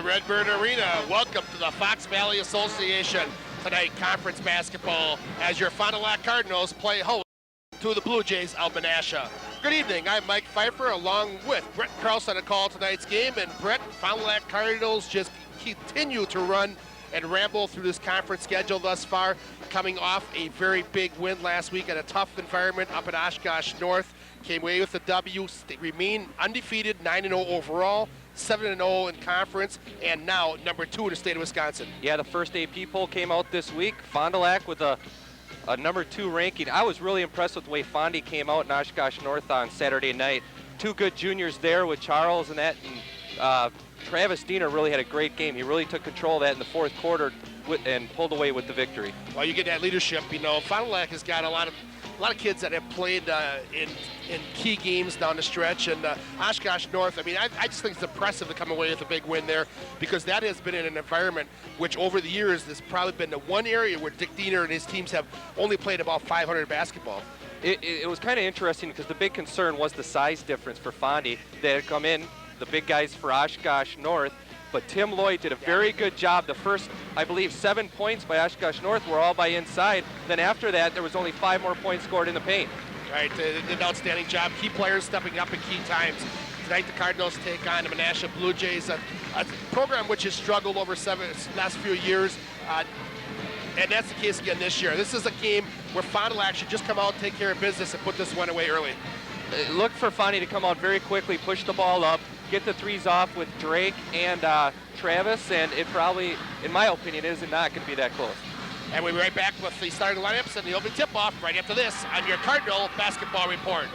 the Redbird Arena. Welcome to the Fox Valley Association. Tonight, conference basketball as your Fond du Lac Cardinals play host to the Blue Jays of Menasha. Good evening, I'm Mike Pfeiffer along with Brett Krause on a call tonight's game. And Brett, Fond du Lac Cardinals just continue to run and ramble through this conference schedule thus far, coming off a very big win last week at a tough environment up at Oshkosh North. Came away with the W, remain undefeated, 9-0 overall, 7-0 in conference, and now number 2 in the state of Wisconsin. Yeah, the first AP poll came out this week. Fond du Lac with a number 2 ranking. I was really impressed with the way Fondy came out in Oshkosh North on Saturday night. 2 good juniors there with Charles and that, and Travis Diener really had a great game. He really took control of that in the fourth quarter and pulled away with the victory. Well, you get that leadership. You know, Fond du Lac has got a lot of kids that have played in key games down the stretch, and Oshkosh North, I mean, I just think it's impressive to come away with a big win there, because that has been in an environment which over the years has probably been the one area where Dick Diener and his teams have only played about 500 basketball. It was kind of interesting because the big concern was the size difference for Fondy. They had come in, the big guys for Oshkosh North, but Tim Lloyd did a very good job. The first, I believe, 7 points by Oshkosh North were all by inside. Then after that, there was only 5 more points scored in the paint. Right, they did an outstanding job. Key players stepping up at key times. Tonight, the Cardinals take on the Menasha Blue Jays, a program which has struggled over last few years. And that's the case again this year. This is a game where Fond du Lac should just come out, take care of business, and put this one away early. Look for Fondy to come out very quickly, push the ball up, get the threes off with Drake and Travis, and it probably, in my opinion, is not going to be that close. And we'll be right back with the starting lineups and the opening tip-off right after this on your Cardinal Basketball Report.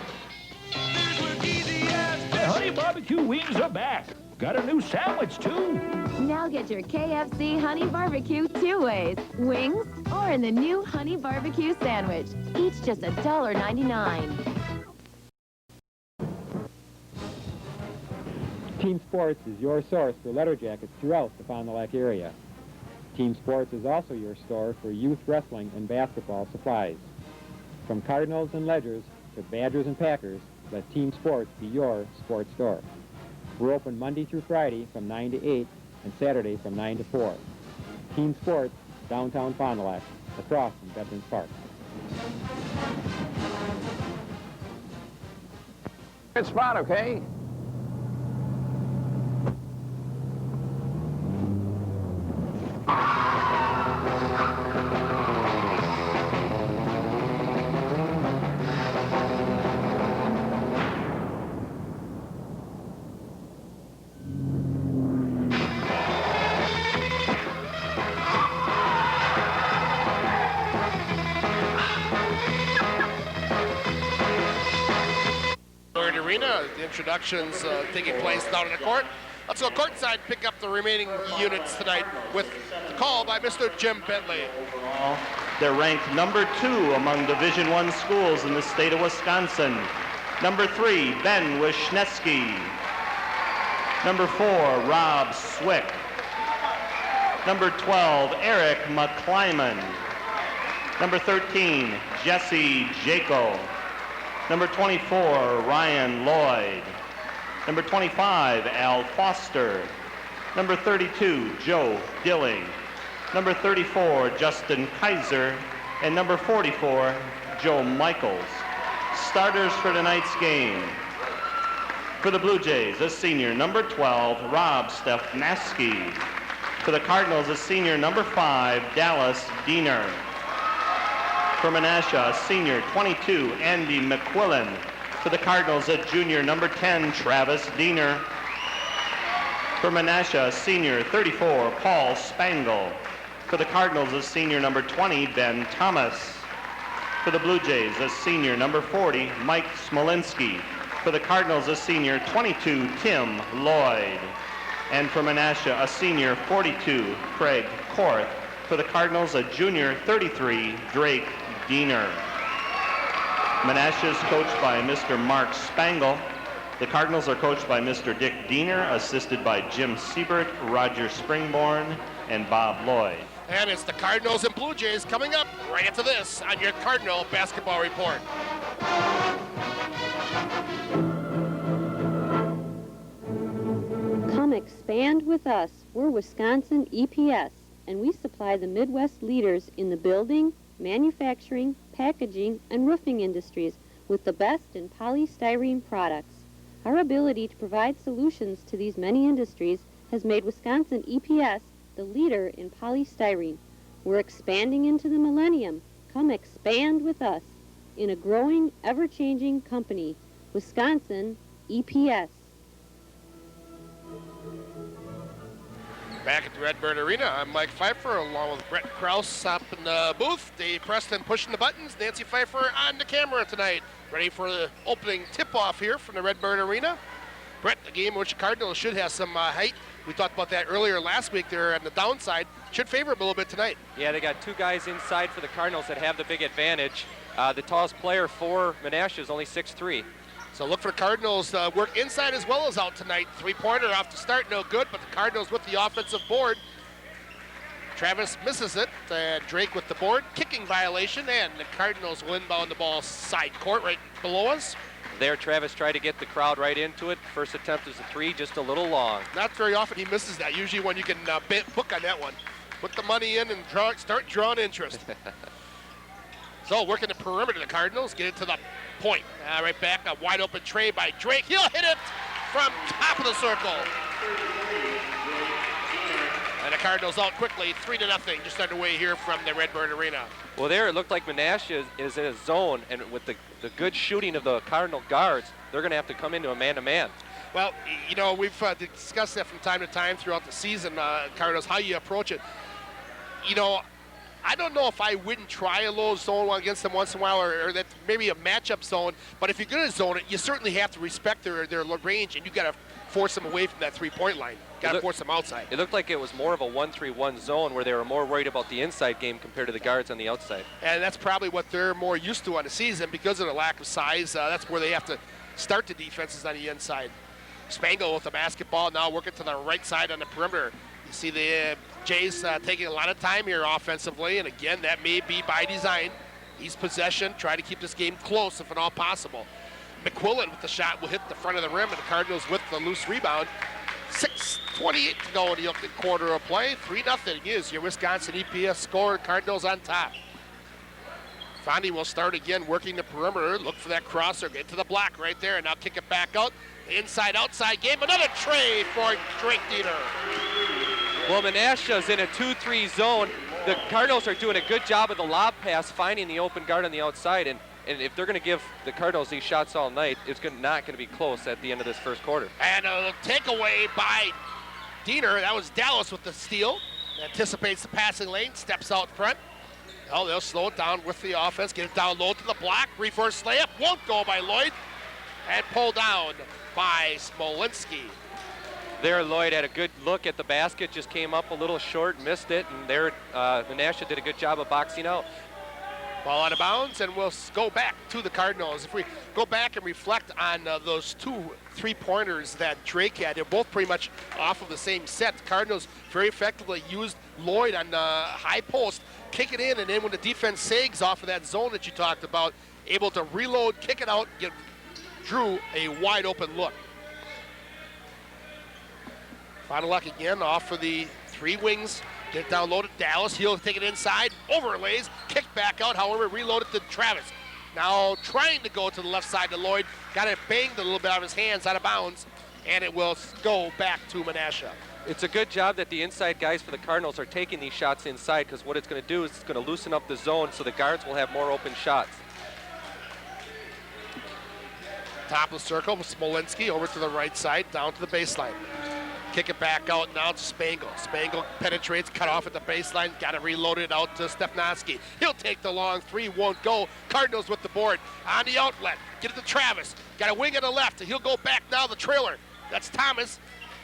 The Honey Barbecue wings are back. Got a new sandwich, too. Now get your KFC Honey Barbecue 2 ways. Wings or in the new Honey Barbecue sandwich. Each just $1.99. Team Sports is your source for letter jackets throughout the Fond du Lac area. Team Sports is also your store for youth wrestling and basketball supplies. From Cardinals and Ledgers to Badgers and Packers, let Team Sports be your sports store. We're open Monday through Friday from 9 to 8 and Saturday from 9 to 4. Team Sports, downtown Fond du Lac, across from Veterans Park. Good spot, okay? Arena, the introductions taking place down in the court. Let's go courtside, pick up the remaining units tonight with the call by Mr. Jim Bentley. They're ranked number 2 among Division I schools in the state of Wisconsin. Number 3, Ben Wisniewski. Number 4, Rob Swick. Number 12, Eric McClyman. Number 13, Jesse Jaco. Number 24, Ryan Lloyd. Number 25, Al Foster. Number 32, Joe Dilling. Number 34, Justin Kaiser. And number 44, Joe Michaels. Starters for tonight's game. For the Blue Jays, a senior, number 12, Rob Stefnaski. For the Cardinals, a senior, number 5, Dallas Diener. For Menasha, a senior, 22, Andy McQuillan. For the Cardinals, a junior, number 10, Travis Diener. For Menasha, a senior, 34, Paul Spangle. For the Cardinals, a senior, number 20, Ben Thomas. For the Blue Jays, a senior, number 40, Mike Smolinski. For the Cardinals, a senior, 22, Tim Lloyd. And for Menasha, a senior, 42, Craig Korth. For the Cardinals, a junior, 33, Drake Diener. Menasha is coached by Mr. Mark Spangle. The Cardinals are coached by Mr. Dick Diener, assisted by Jim Siebert, Roger Springborn, and Bob Lloyd. And it's the Cardinals and Blue Jays coming up right after this on your Cardinal Basketball Report. Comic Expand with us. We're Wisconsin EPS, and we supply the Midwest leaders in the building, manufacturing, packaging, and roofing industries with the best in polystyrene products. Our ability to provide solutions to these many industries has made Wisconsin EPS the leader in polystyrene. We're expanding into the millennium. Come expand with us in a growing, ever-changing company. Wisconsin EPS. Back at the Redbird Arena, I'm Mike Pfeiffer along with Brett Krause up in the booth. Dave Preston pushing the buttons. Nancy Pfeiffer on the camera tonight. Ready for the opening tip-off here from the Redbird Arena. Brett, a game in which the Cardinals should have some height. We talked about that earlier last week. They're on the downside. Should favor them a little bit tonight. Yeah, they got two guys inside for the Cardinals that have the big advantage. The tallest player for Menasha is only 6'3". So look for the Cardinals work inside as well as out tonight. Three-pointer off the start, no good, but the Cardinals with the offensive board. Travis misses it, and Drake with the board. Kicking violation, and the Cardinals will inbound the ball side court right below us. There, Travis tried to get the crowd right into it. First attempt is a three, just a little long. Not very often he misses that. Usually when you can book on that one. Put the money in and start drawing interest. So working the perimeter, the Cardinals get it to the point. Right back, a wide open tray by Drake. He'll hit it from top of the circle. And the Cardinals out quickly, 3-0, just underway here from the Redbird Arena. Well, there it looked like Menasha is in a zone, and with the good shooting of the Cardinal guards, they're going to have to come into a man-to-man. Well, you know, we've discussed that from time to time throughout the season, Cardinals, how you approach it. You know, I don't know if I wouldn't try a little zone against them once in a while, or that's maybe a matchup zone. But if you're going to zone it, you certainly have to respect their range, and you got to force them away from that three-point line. Got to force them outside. It looked like it was more of a 1-3-1 zone where they were more worried about the inside game compared to the guards on the outside. And that's probably what they're more used to on the season because of the lack of size. That's where they have to start the defenses on the inside. Spangle with the basketball now working to the right side on the perimeter. You see the Jays taking a lot of time here offensively, and again, that may be by design. He's possession, try to keep this game close if at all possible. McQuillan with the shot will hit the front of the rim, and the Cardinals with the loose rebound. 6:28 to go in the opening quarter of play. 3-0 is your Wisconsin EPS score. Cardinals on top. Fondy will start again working the perimeter. Look for that crosser. Get to the block right there, and now kick it back out. Inside-outside game. Another trade for Drake Dieter. Well, Menasha's in a 2-3 zone. The Cardinals are doing a good job of the lob pass, finding the open guard on the outside, and if they're going to give the Cardinals these shots all night, it's not going to be close at the end of this first quarter. And a takeaway by Diener. That was Dallas with the steal. Anticipates the passing lane, steps out front. Oh, they'll slow it down with the offense, get it down low to the block. Reverse layup, won't go by Lloyd. And pulled down by Smolinski. There, Lloyd had a good look at the basket, just came up a little short, missed it, and there Menasha did a good job of boxing out. Ball out of bounds, and we'll go back to the Cardinals. If we go back and reflect on those 2 3-pointers that Drake had, they're both pretty much off of the same set. The Cardinals very effectively used Lloyd on the high post, kick it in, and then when the defense sags off of that zone that you talked about, able to reload, kick it out, give Drew a wide open look. Final luck again off for the 3 wings. Get it down low to Dallas. He'll take it inside, overlays, kick back out, however, reload it to Travis. Now trying to go to the left side to Lloyd. Got it banged a little bit out of his hands, out of bounds, and it will go back to Menasha. It's a good job that the inside guys for the Cardinals are taking these shots inside, because what it's going to do is it's going to loosen up the zone so the guards will have more open shots. Top of the circle with Smolinski over to the right side, down to the baseline. Kick it back out now to Spangle. Spangle penetrates, cut off at the baseline, got it reloaded out to Stefanoski. He'll take the long 3, won't go. Cardinals with the board on the outlet. Get it to Travis. Got a wing on the left, and he'll go back now, the trailer. That's Thomas,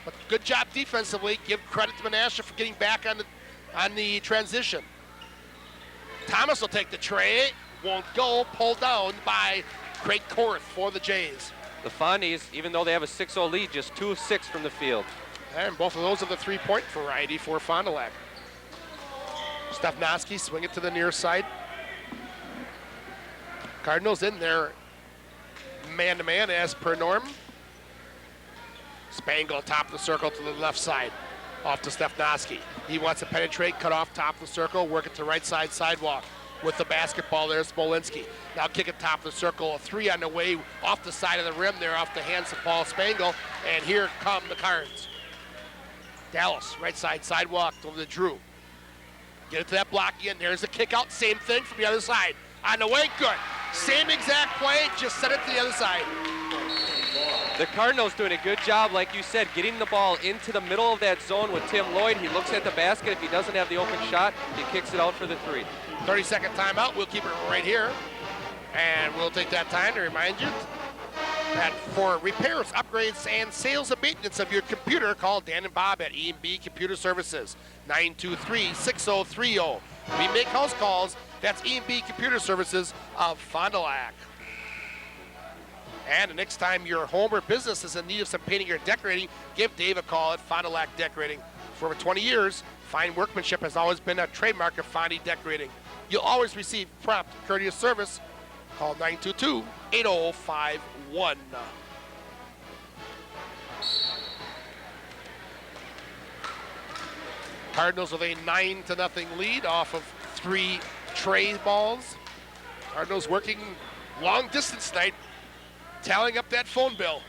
but good job defensively. Give credit to Menasha for getting back on the transition. Thomas will take the tray, won't go, pulled down by Craig Korth for the Jays. The Fondies, even though they have a 6-0 lead, just 2 of 6 from the field. And both of those are the 3-point variety for Fond du Lac. Stefanoski swing it to the near side. Cardinals in there man-to-man as per norm. Spangle top of the circle to the left side, off to Stefnoski. He wants to penetrate, cut off top of the circle, work it to right side sidewalk. With the basketball there, Smolinski. Now kick it top of the circle, a 3 on the way, off the side of the rim there, off the hands of Paul Spangle, and here come the Cards. Dallas, right side sidewalk over to Drew. Get it to that block again, there's the kick out, same thing from the other side. On the way, good. Same exact play, just set it to the other side. The Cardinals doing a good job, like you said, getting the ball into the middle of that zone with Tim Lloyd. He looks at the basket. If he doesn't have the open shot, he kicks it out for the 3. 30-second timeout. We'll keep it right here. And we'll take that time to remind you that for repairs, upgrades, and sales and maintenance of your computer, call Dan and Bob at E&B Computer Services, 923-6030. We make house calls. That's E&B Computer Services of Fond du Lac. And the next time your home or business is in need of some painting or decorating, give Dave a call at Fond du Lac Decorating. For over 20 years, fine workmanship has always been a trademark of Fondy Decorating. You'll always receive prompt, courteous service. Call 922-8051. Cardinals with a 9-0 lead off of 3 tray balls. Cardinals working long distance tonight, tallying up that phone bill.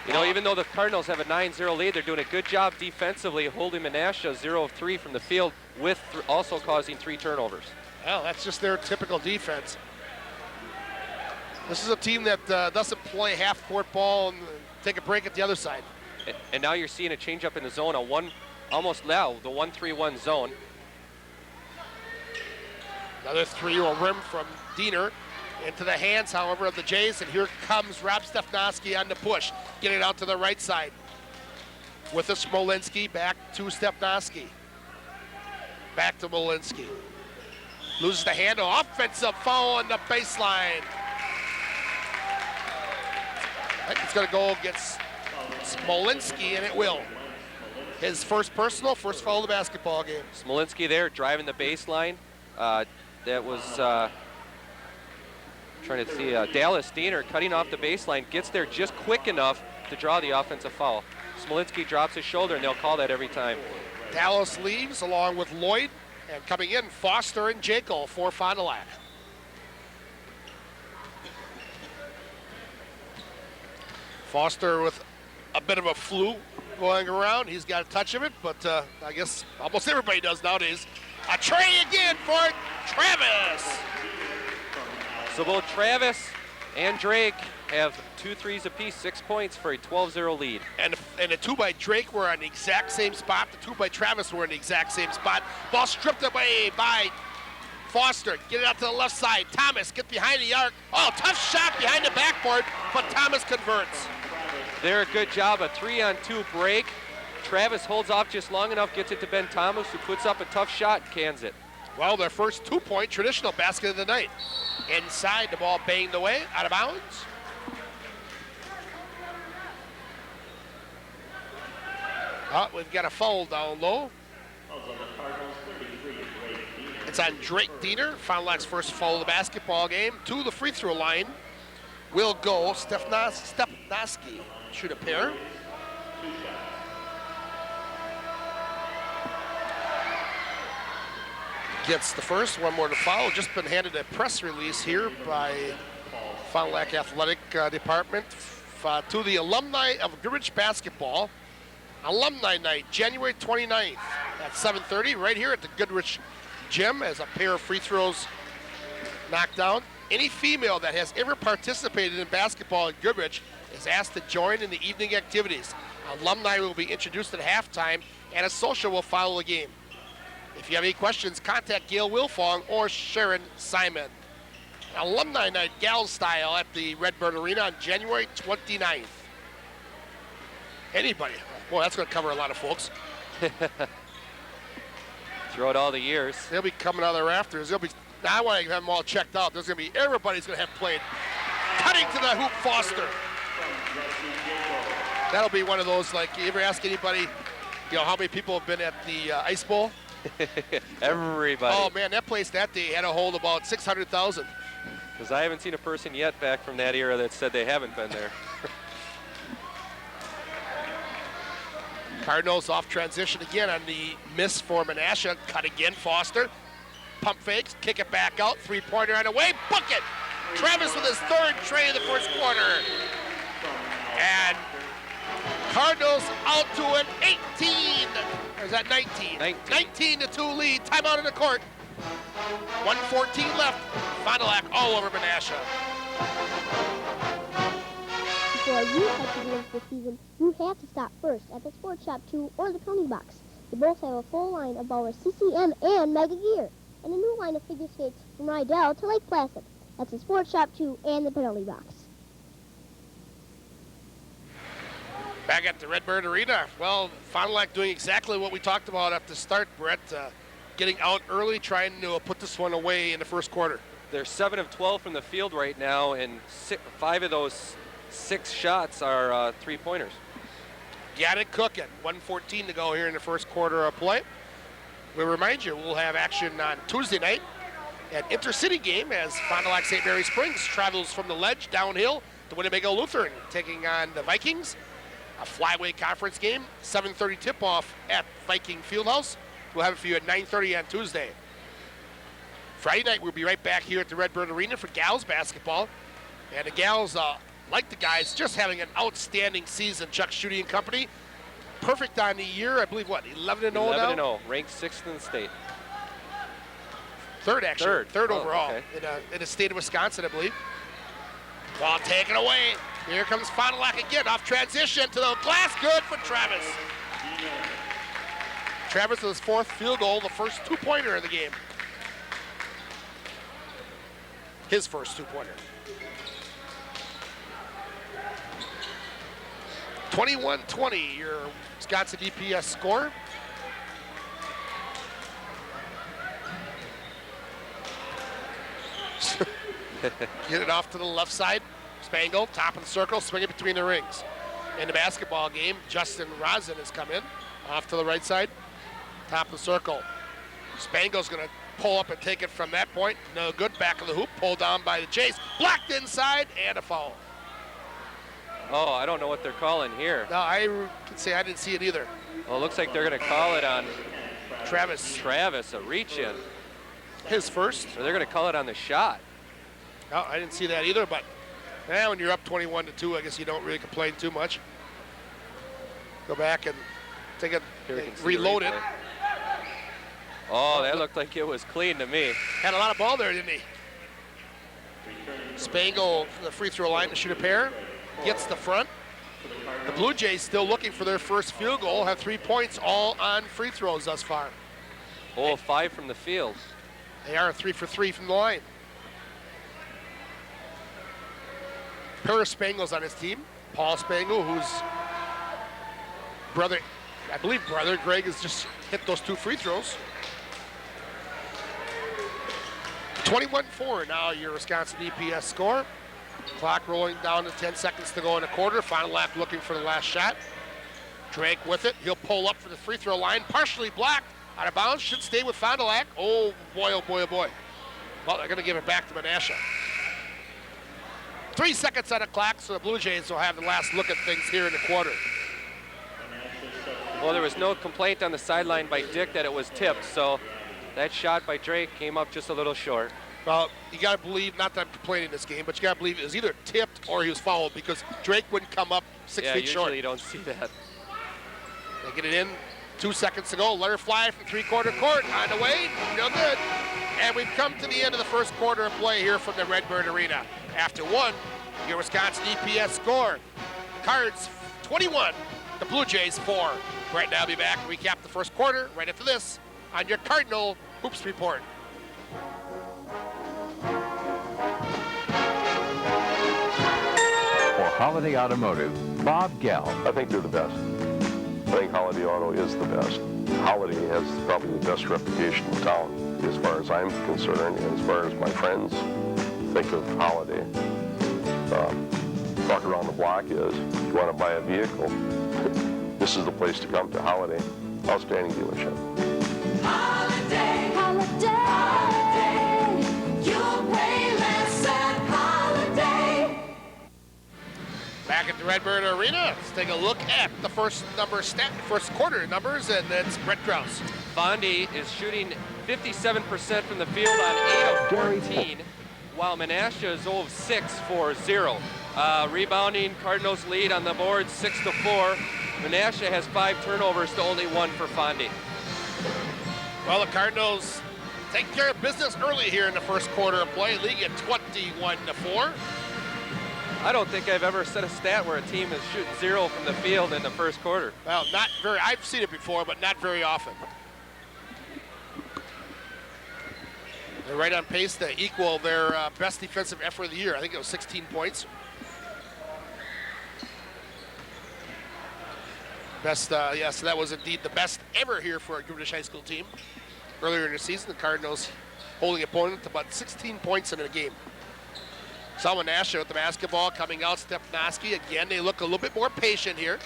You know, even though the Cardinals have a 9-0 lead, they're doing a good job defensively, holding Menasha 0 of 3 from the field, with also causing 3 turnovers. Well, that's just their typical defense. This is a team that doesn't play half-court ball and take a break at the other side. And now you're seeing a change-up in the zone, almost now, the 1-3-1 zone. Another 3 will rim from Diener. Into the hands, however, of the Jays, and here comes Rob Stefnoski on the push. Get it out to the right side. With the Smolinski, back to Stefnoski. Back to Molinski. Loses the handle, offensive foul on the baseline. I think it's gonna go against Smolinski, and it will. His first personal, first foul of the basketball game. Smolinski there, driving the baseline. That was... trying to see Dallas Diener cutting off the baseline, gets there just quick enough to draw the offensive foul. Smolinski drops his shoulder, and they'll call that every time. Dallas leaves along with Lloyd, and coming in, Foster and Jekyll for Fond du Lac. Foster with a bit of a flu going around. He's got a touch of it, but I guess almost everybody does nowadays. A tray again for Travis. So both Travis and Drake have 2 threes apiece, 6 points for a 12-0 lead. And the 2 by Drake were on the exact same spot. The 2 by Travis were in the exact same spot. Ball stripped away by Foster. Get it out to the left side. Thomas, get behind the arc. Oh, tough shot behind the backboard, but Thomas converts. They're a good job, a 3-on-2 break. Travis holds off just long enough, gets it to Ben Thomas, who puts up a tough shot and cans it. Well, their first 2-point traditional basket of the night. Inside, the ball banged away, out of bounds. Oh, we've got a foul down low. It's on Drake Diener, Fond du Lac's first foul of the basketball game. To the free throw line will go Stefnoski. Shoot a pair. Gets the first, one more to follow. Just been handed a press release here by Fond du Lac Athletic Department to the alumni of Goodrich Basketball. Alumni Night, January 29th at 7:30, right here at the Goodrich Gym, as a pair of free throws knocked down. Any female that has ever participated in basketball at Goodrich is asked to join in the evening activities. Alumni will be introduced at halftime, and a social will follow the game. If you have any questions, contact Gail Wilfong or Sharon Simon. Alumni Night, gal style, at the Redbird Arena on January 29th. Anybody. Boy, that's going to cover a lot of folks. Throughout all the years. They'll be coming out of the rafters. Now I want to have them all checked out. There's going to be, everybody's going to have played. Cutting to the hoop, Foster. That'll be one of those, like, you ever ask anybody, you know, how many people have been at the Ice Bowl? Everybody. Oh, man, that place that day had a hold about 600,000. Because I haven't seen a person yet back from that era that said they haven't been there. Cardinals off transition again on the miss for Menasha. Cut again, Foster. Pump fakes, kick it back out. Three-pointer on the way, bucket! Travis with his third tray of the first quarter. And Cardinals out to an 18, or is that 19? 19-2 lead. Timeout in the court. 1:14 left. Final act all over Menasha. Before you have to begin the season, you have to stop first at the Sports Shop 2 or the Pony Box. They both have a full line of our CCM and Mega gear, and a new line of figure skates from Rydell to Lake Placid. That's the Sports Shop 2 and the Penalty Box. Back at the Redbird Arena. Well, Final Act doing exactly what we talked about at the start, Brett. Getting out early, trying to put this one away in the first quarter. They're 7 of 12 from the field right now, and 5 of those 6 shots are three-pointers. Got it cooking. 1:14 to go here in the first quarter of play. We'll remind you, we'll have action on Tuesday night at Intercity game as Fond du Lac St. Mary Springs travels from the Ledge downhill to Winnebago Lutheran, taking on the Vikings. A flyway conference game, 7:30 tip-off at Viking Fieldhouse. We'll have it for you at 9:30 on Tuesday. Friday night, we'll be right back here at the Redbird Arena for gals basketball. And the gals, like the guys, just having an outstanding season. Chuck Schutte and company, perfect on the year. I believe, what, 11-0 now? 11-0, ranked 6th in the state. Third, actually. Third Oh, overall okay. in the state of Wisconsin, I believe. Ball taken away. Here comes Fond du Lac again, off transition to the glass, good for Travis. Travis with his 4th field goal, the first two-pointer of the game. His first two-pointer. 21-20, your Wisconsin DPS score. Get it off to the left side. Spangle, top of the circle, swing it between the rings. In the basketball game, Justin Rosin has come in. Off to the right side, top of the circle. Spangle's going to pull up and take it from that point. No good, back of the hoop, pulled down by the Chase. Blocked inside, and a foul. Oh, I don't know what they're calling here. No, I can say I didn't see it either. Well, it looks like they're going to call it on Travis, a reach-in. his first. Or they're going to call it on the shot. No, I didn't see that either, but when you're up 21-2, I guess you don't really complain too much. Go back and take it, reload it. Oh, that looked like it was clean to me. Had a lot of ball there, didn't he? Spangle from the free throw line to shoot a pair. Gets the front. The Blue Jays still looking for their first field goal. Have 3 points all on free throws thus far. 0 of 5 from the field. They are 3 for 3 from the line. Pair of Spangles on his team. Paul Spangle, whose brother, I believe brother, Greg, has just hit those 2 free throws. 21-4 now your Wisconsin DPS score. Clock rolling down to 10 seconds to go in the quarter. Final lap looking for the last shot. Drake with it. He'll pull up for the free throw line. Partially blocked. Out of bounds. Should stay with Fond du Lac. Oh, boy, oh, boy, oh, boy. Well, they're going to give it back to Menasha. 3 seconds on the clock, so the Blue Jays will have the last look at things here in the quarter. Well, there was no complaint on the sideline by Dick that it was tipped, so that shot by Drake came up just a little short. Well, you got to believe, not that I'm complaining this game, but you got to believe it was either tipped or he was fouled because Drake wouldn't come up 6 feet short. Yeah, usually you don't see that. They get it in 2 seconds to go. Let her fly from three-quarter court. On the way, no good. And we've come to the end of the first quarter of play here from the Redbird Arena. After 1, your Wisconsin EPS score. Cards 21, the Blue Jays 4. Right now, I'll be back and recap the first quarter right after this on your Cardinal Hoops Report. For Holiday Automotive, Bob Gell. I think they're the best. I think Holiday Auto is the best. Holiday has probably the best reputation in town as far as I'm concerned, and as far as my friends think of Holiday. Talk around the block is, if you want to buy a vehicle, this is the place to come to. Holiday. Outstanding dealership. Holiday, holiday, holiday. You'll pay less at Holiday. Back at the Redbird Arena. Let's take a look at the first quarter numbers, and that's Brett Krause. Fondy is shooting 57% from the field on 8 of 14, while Menasha is 0 of 6 for 0. Rebounding, Cardinals lead on the board 6-4. Menasha has 5 turnovers to only 1 for Fondy. Well, the Cardinals taking care of business early here in the first quarter of play, leading at 21-4. I don't think I've ever set a stat where a team is shooting 0 from the field in the first quarter. Well, not very. I've seen it before, but not very often. They're right on pace to equal their best defensive effort of the year. I think it was 16 points. Best, yeah, so that was indeed the best ever here for a Goodrich High School team. Earlier in the season, the Cardinals holding opponent to about 16 points in a game. Salman Menasha with the basketball coming out. Stepnoski again. They look a little bit more patient here.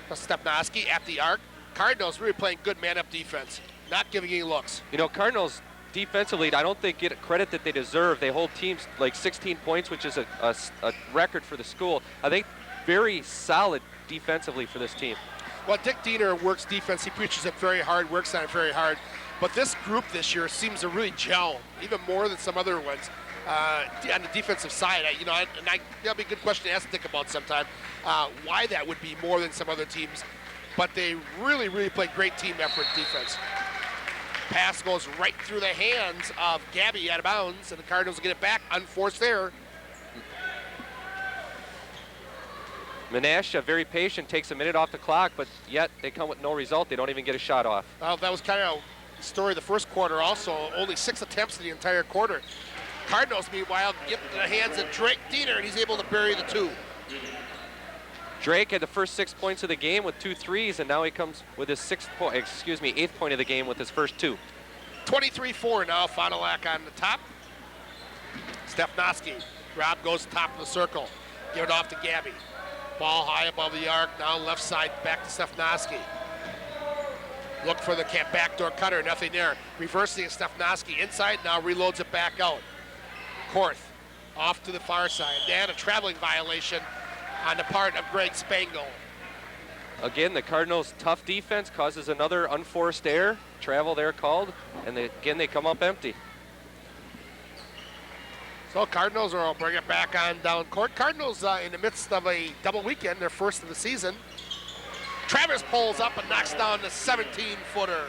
Stepnoski at the arc. Cardinals really playing good man-up defense, not giving any looks. You know, Cardinals defensively, I don't think get credit that they deserve. They hold teams like 16 points, which is a record for the school. I think very solid defensively for this team. Well, Dick Diener works defense. He preaches it very hard, works on it very hard. But this group this year seems to really gel, even more than some other ones. On the defensive side, that'll be a good question to ask Dick about sometime, why that would be more than some other teams. But they really, really play great team effort defense. Pass goes right through the hands of Gabby out of bounds, and the Cardinals will get it back, unforced there. Menasha, very patient, takes a minute off the clock, but yet they come with no result. They don't even get a shot off. Well, that was kind of the story of the first quarter also. Only 6 attempts in the entire quarter. Cardinals, meanwhile, get to the hands of Drake Diener, and he's able to bury the 2. Drake had the first 6 points of the game with 2 threes, and now he comes with his 8th point of the game with his first 2. 23-4 now, Fond du Lac on the top. Stepnoski, Rob goes top of the circle. Give it off to Gabby. Ball high above the arc, now left side, back to Stepnoski. Look for the backdoor cutter, nothing there. Reversing it, Stepnoski inside, now reloads it back out. Korth off to the far side. And a traveling violation on the part of Greg Spangle. Again, the Cardinals' tough defense causes another unforced error. Travel there called, and again they come up empty. So Cardinals will bring it back on down court. Cardinals in the midst of a double weekend, their first of the season. Travis pulls up and knocks down the 17-footer.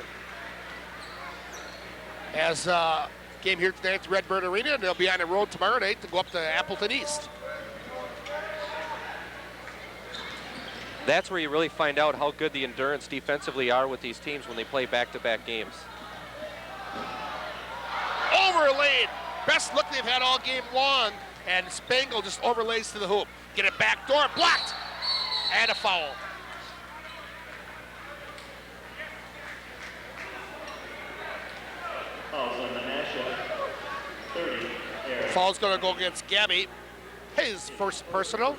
As game here today at the Redbird Arena, and they'll be on the road tomorrow night to go up to Appleton East. That's where you really find out how good the endurance defensively are with these teams when they play back-to-back games. Overlaid. Best look they've had all game long, and Spangle just overlays to the hoop. Get it back door, blocked, and a foul. Foul's going to go against Gabby. His first personal.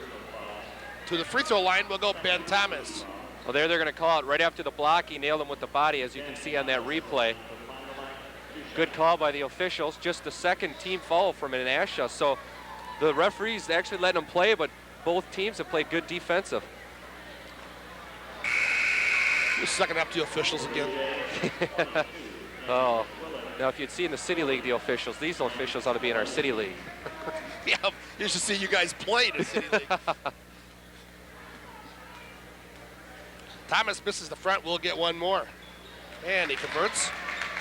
To the free throw line will go Ben Thomas. Well, they're going to call it right after the block. He nailed him with the body, as you can see on that replay. Good call by the officials. Just the second team foul for Menasha. So the referees actually let him play, but both teams have played good defensive. Just sucking up to the officials again. Oh, now if you'd seen the City League, the officials, these officials ought to be in our City League. Yeah, you should see you guys play in the City League. Thomas misses the front, we'll get one more. And he converts.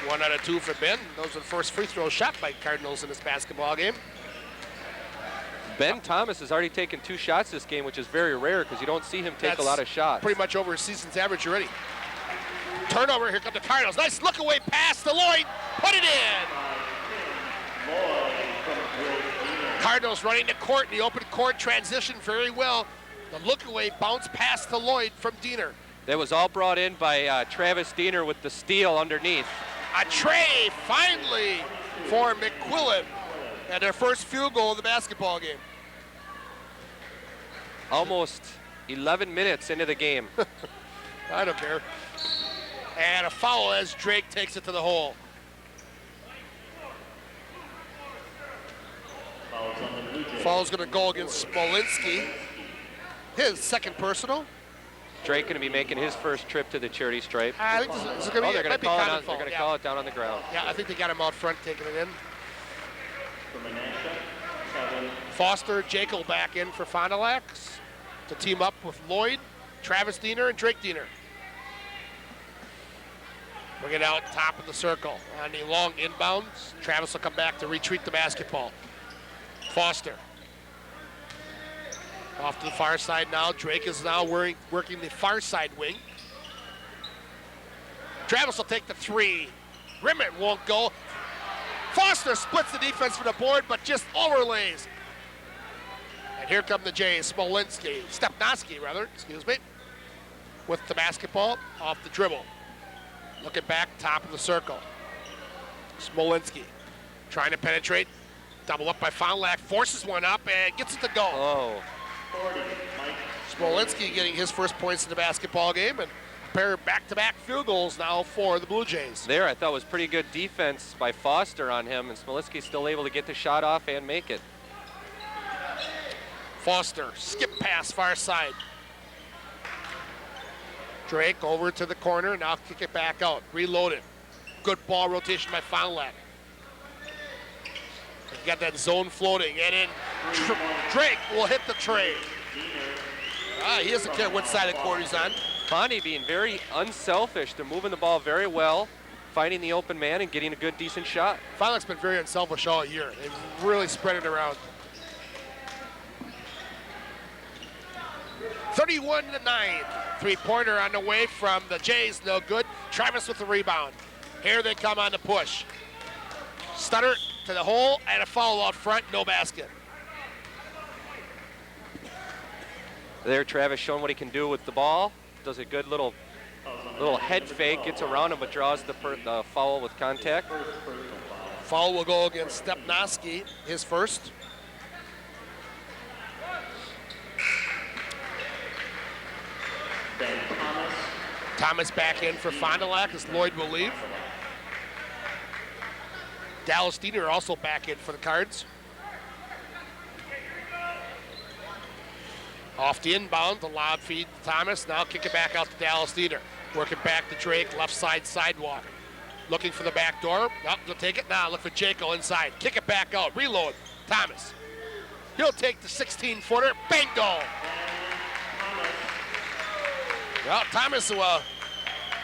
1 out of 2 for Ben. Those are the first free throw shot by Cardinals in this basketball game. Ben Thomas has already taken 2 shots this game, which is very rare because you don't see him take a lot of shots. Pretty much over his season's average already. Turnover, here come the Cardinals. Nice look away pass to Lloyd. Put it in. Cardinals running the court in the open court, transition very well. The look away bounce pass to Lloyd from Diener. That was all brought in by Travis Diener with the steal underneath. A tray finally for McQuillan and their first field goal of the basketball game. Almost 11 minutes into the game. I don't care. And a foul as Drake takes it to the hole. Foul's going to go against Smolinski. his second personal. Drake going to be making his first trip to the charity stripe. I think this is going to be, they're going to call it on, foul. they're going to call it down on the ground. Yeah, I think they got him out front taking it in. For Menasha, 7. Foster, Jekyll back in for Fond du Lac to team up with Lloyd, Travis Diener, and Drake Diener. Bring it out top of the circle on the long inbounds. Travis will come back to retreat the basketball. Foster. Off to the far side now. Drake is now working the far side wing. Travis will take the three. Rimmet won't go. Foster splits the defense for the board, but just overlays. And here come the Jays. Stepnoski, excuse me, with the basketball off the dribble. Looking back, top of the circle. Smolinski trying to penetrate. Double up by Fond du Lac, forces one up and gets it to go. Oh. 40, Mike. Smolinski getting his first points in the basketball game, and a pair of back-to-back field goals now for the Blue Jays. There, I thought was pretty good defense by Foster on him, and Smolinski's still able to get the shot off and make it. Foster, skip pass far side. Drake over to the corner, now kick it back out. Reloaded. Good ball rotation by Fond du Lac. Got that zone floating, and then Drake will hit the tray. He doesn't care what side of the court he's on. Fondy being very unselfish. They're moving the ball very well, finding the open man and getting a good, decent shot. Fond du Lac's been very unselfish all year. They've really spread it around. 31-9. Three-pointer on the way from the Jays, no good. Travis with the rebound. Here they come on the push. Stutter to the hole and a foul out front, no basket. There, Travis showing what he can do with the ball. Does a good little head fake, gets around him, but draws the foul with contact. Foul will go against Stepnoski, his first. Thomas back in for Fond du Lac as Lloyd will leave. Dallas Diener also back in for the Cards. Off the inbound, the lob feed to Thomas. Now kick it back out to Dallas Diener. Working back to Drake, left side sidewalk. Looking for the back door. Nope, they'll take it now. Look for Jaco inside. Kick it back out. Reload. Thomas. He'll take the 16-footer. Bingo! Well, Thomas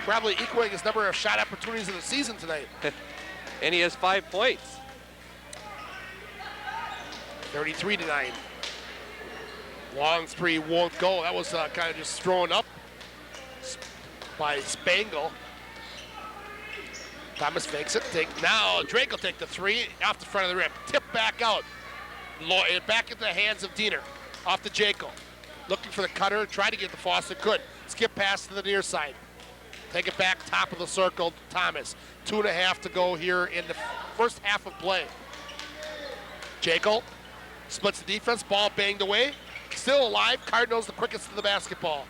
probably equaling his number of shot opportunities of the season tonight. And he has 5 points. 33-9. Long three won't go. That was kind of just thrown up by Spangle. Thomas fakes it. Now Drake will take the three off the front of the rim. Tip back out. Back into the hands of Diener. Off to Jaco. Looking for the cutter. Tried to get the Foster. Could. Skip pass to the near side. Take it back top of the circle. Thomas. 2.5 to go here in the first half of play. Jaco splits the defense. Ball banged away. Still alive. Cardinals the quickest to the basketball.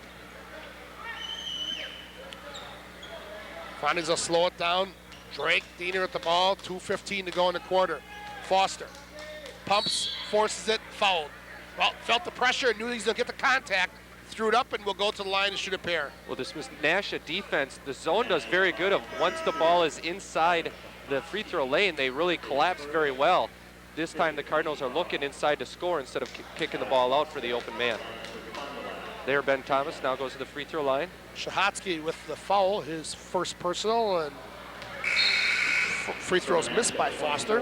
Fondy's will slow it down. Drake, Diener at the ball. 2:15 to go in the quarter. Foster pumps, forces it, fouled. Well, felt the pressure, knew he's going to get the contact, threw it up, and will go to the line and shoot a pair. Well, this was Menasha defense. The zone does very good of once the ball is inside the free throw lane, they really collapse very well. This time the Cardinals are looking inside to score instead of kicking the ball out for the open man. There, Ben Thomas now goes to the free throw line. Shahatsky with the foul, his first personal, and free throws missed by Foster.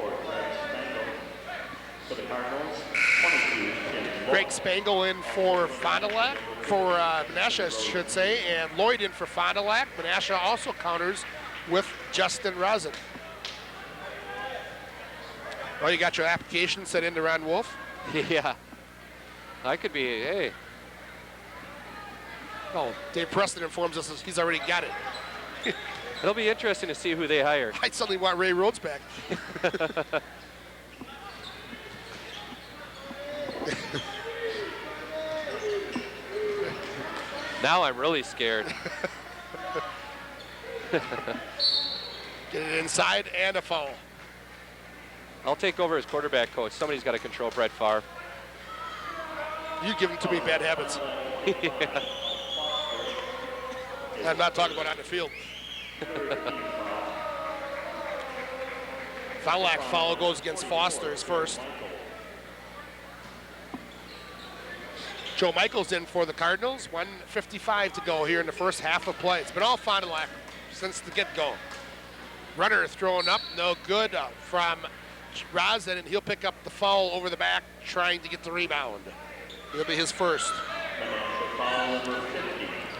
Greg Spangle in for Fond du Lac, for Menasha, I should say, and Lloyd in for Fond du Lac. Menasha also counters with Justin Rosen. Well, you got your application sent in to Ron Wolf? Yeah. I could be, hey. Oh, Dave Preston informs us he's already got it. It'll be interesting to see who they hire. I suddenly want Ray Rhodes back. Now I'm really scared. Get it inside and a foul. I'll take over as quarterback coach. Somebody's got to control Brett Favre. You give them too many bad habits. Yeah. I'm not talking about on the field. Foul foul goes against Foster is first. Joe Michaels in for the Cardinals. 1:55 to go here in the first half of play. It's been all Fond du Lac since the get-go. Runner thrown up, no good from Rosen, and he'll pick up the foul over the back, trying to get the rebound. It'll be his first.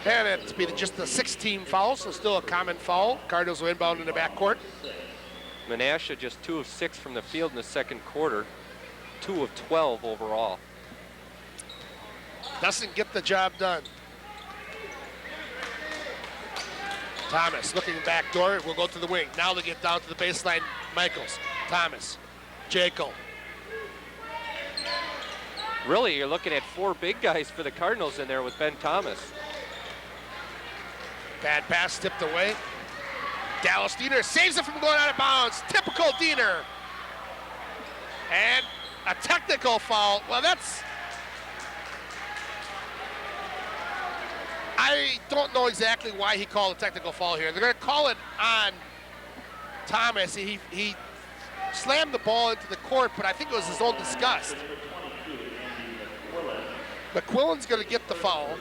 And it's been just a 6-team foul, so still a common foul. Cardinals will inbound in the backcourt. Menasha just 2 of 6 from the field in the second quarter, 2 of 12 overall. Doesn't get the job done. Thomas looking back door, will go to the wing. Now they get down to the baseline. Michaels, Thomas, Jacob. Really, you're looking at 4 big guys for the Cardinals in there with Ben Thomas. Bad pass tipped away. Dallas Diener saves it from going out of bounds. Typical Diener. And a technical foul. Well, that's... I don't know exactly why he called a technical foul here. They're going to call it on Thomas. He slammed the ball into the court, but I think it was his own disgust. McQuillan's going to get the foul.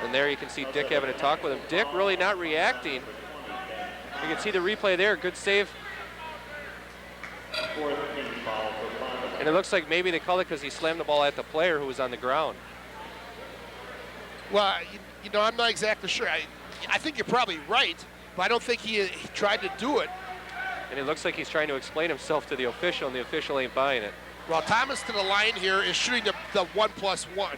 And there you can see Dick having a talk with him. Dick really not reacting. You can see the replay there. Good save. And it looks like maybe they called it because he slammed the ball at the player who was on the ground. Well, you know, I'm not exactly sure. I think you're probably right, but I don't think he tried to do it. And it looks like he's trying to explain himself to the official, and the official ain't buying it. Well, Thomas to the line here is shooting the 1+1.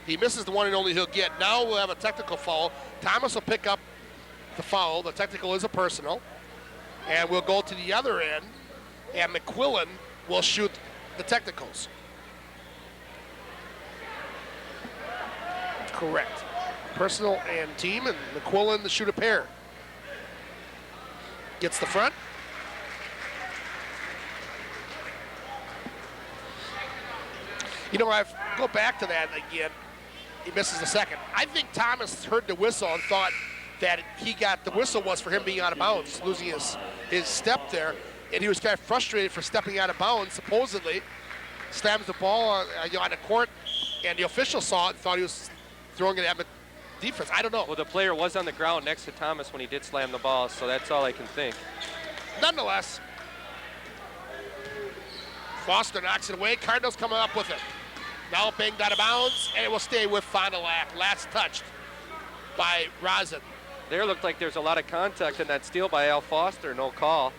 He misses the one and only he'll get. Now we'll have a technical foul. Thomas will pick up the foul. The technical is a personal. And we'll go to the other end, and McQuillan will shoot the technicals. Correct. Personal and team, and McQuillan to shoot a pair. Gets the front. You know, I go back to that again. He misses the second. I think Thomas heard the whistle and thought that the whistle was for him being out of bounds, losing his step there, and he was kind of frustrated for stepping out of bounds, supposedly. Slams the ball on the court, and the official saw it and thought he was throwing it at the defense. I don't know. Well, the player was on the ground next to Thomas when he did slam the ball, so that's all I can think. Nonetheless, Foster knocks it away. Cardinals coming up with it. Now banged out of bounds, and it will stay with Fond du Lac. Last touched by Rosen. There looked like there's a lot of contact in that steal by Al Foster. No call.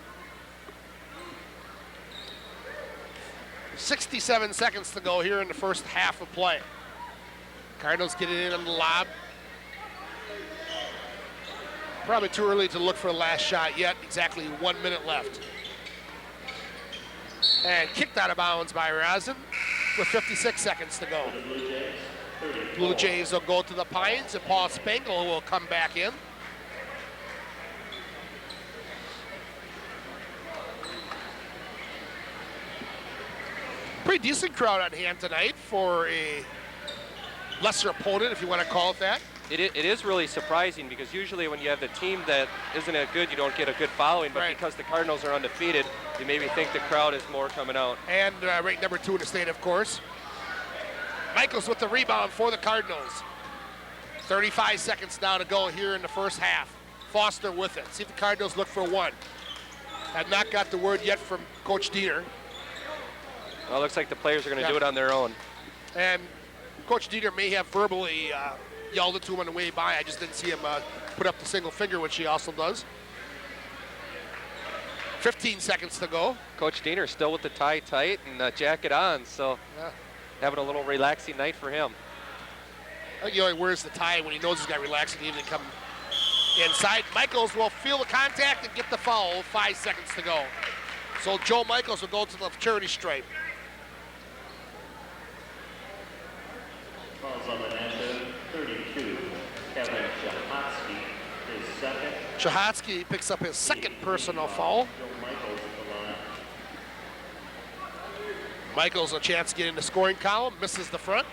67 seconds to go here in the first half of play. Cardinals get it in on the lob. Probably too early to look for the last shot yet. Exactly 1 minute left. And kicked out of bounds by Rosen with 56 seconds to go. Blue Jays will go to the Pines, and Paul Spangle will come back in. Pretty decent crowd on hand tonight for a lesser opponent, if you want to call it that. It is really surprising because usually when you have the team that isn't as good, you don't get a good following. But Right. because the Cardinals are undefeated, you maybe think the crowd is more coming out. And ranked number 2 in the state, of course. Michaels with the rebound for the Cardinals. 35 seconds now to go here in the first half. Foster with it. See if the Cardinals look for one. Have not got the word yet from Coach Diener. Well, it looks like the players are going to Yeah. do it on their own. And Coach Diener may have verbally yelled it to him on the way by. I just didn't see him put up the single finger, which he also does. 15 seconds to go. Coach Diener still with the tie tight and jacket on, so Yeah. having a little relaxing night for him. I think he only wears the tie when he knows he's got relaxing to even come inside. Michaels will feel the contact and get the foul. 5 seconds to go. So Joe Michaels will go to the charity stripe. Fouls on Menasha, 32. Kevin Shahatsky, his second. Shahatsky picks up his second personal foul. Joe Michaels at the line. Michaels a chance to get in the scoring column, misses the front.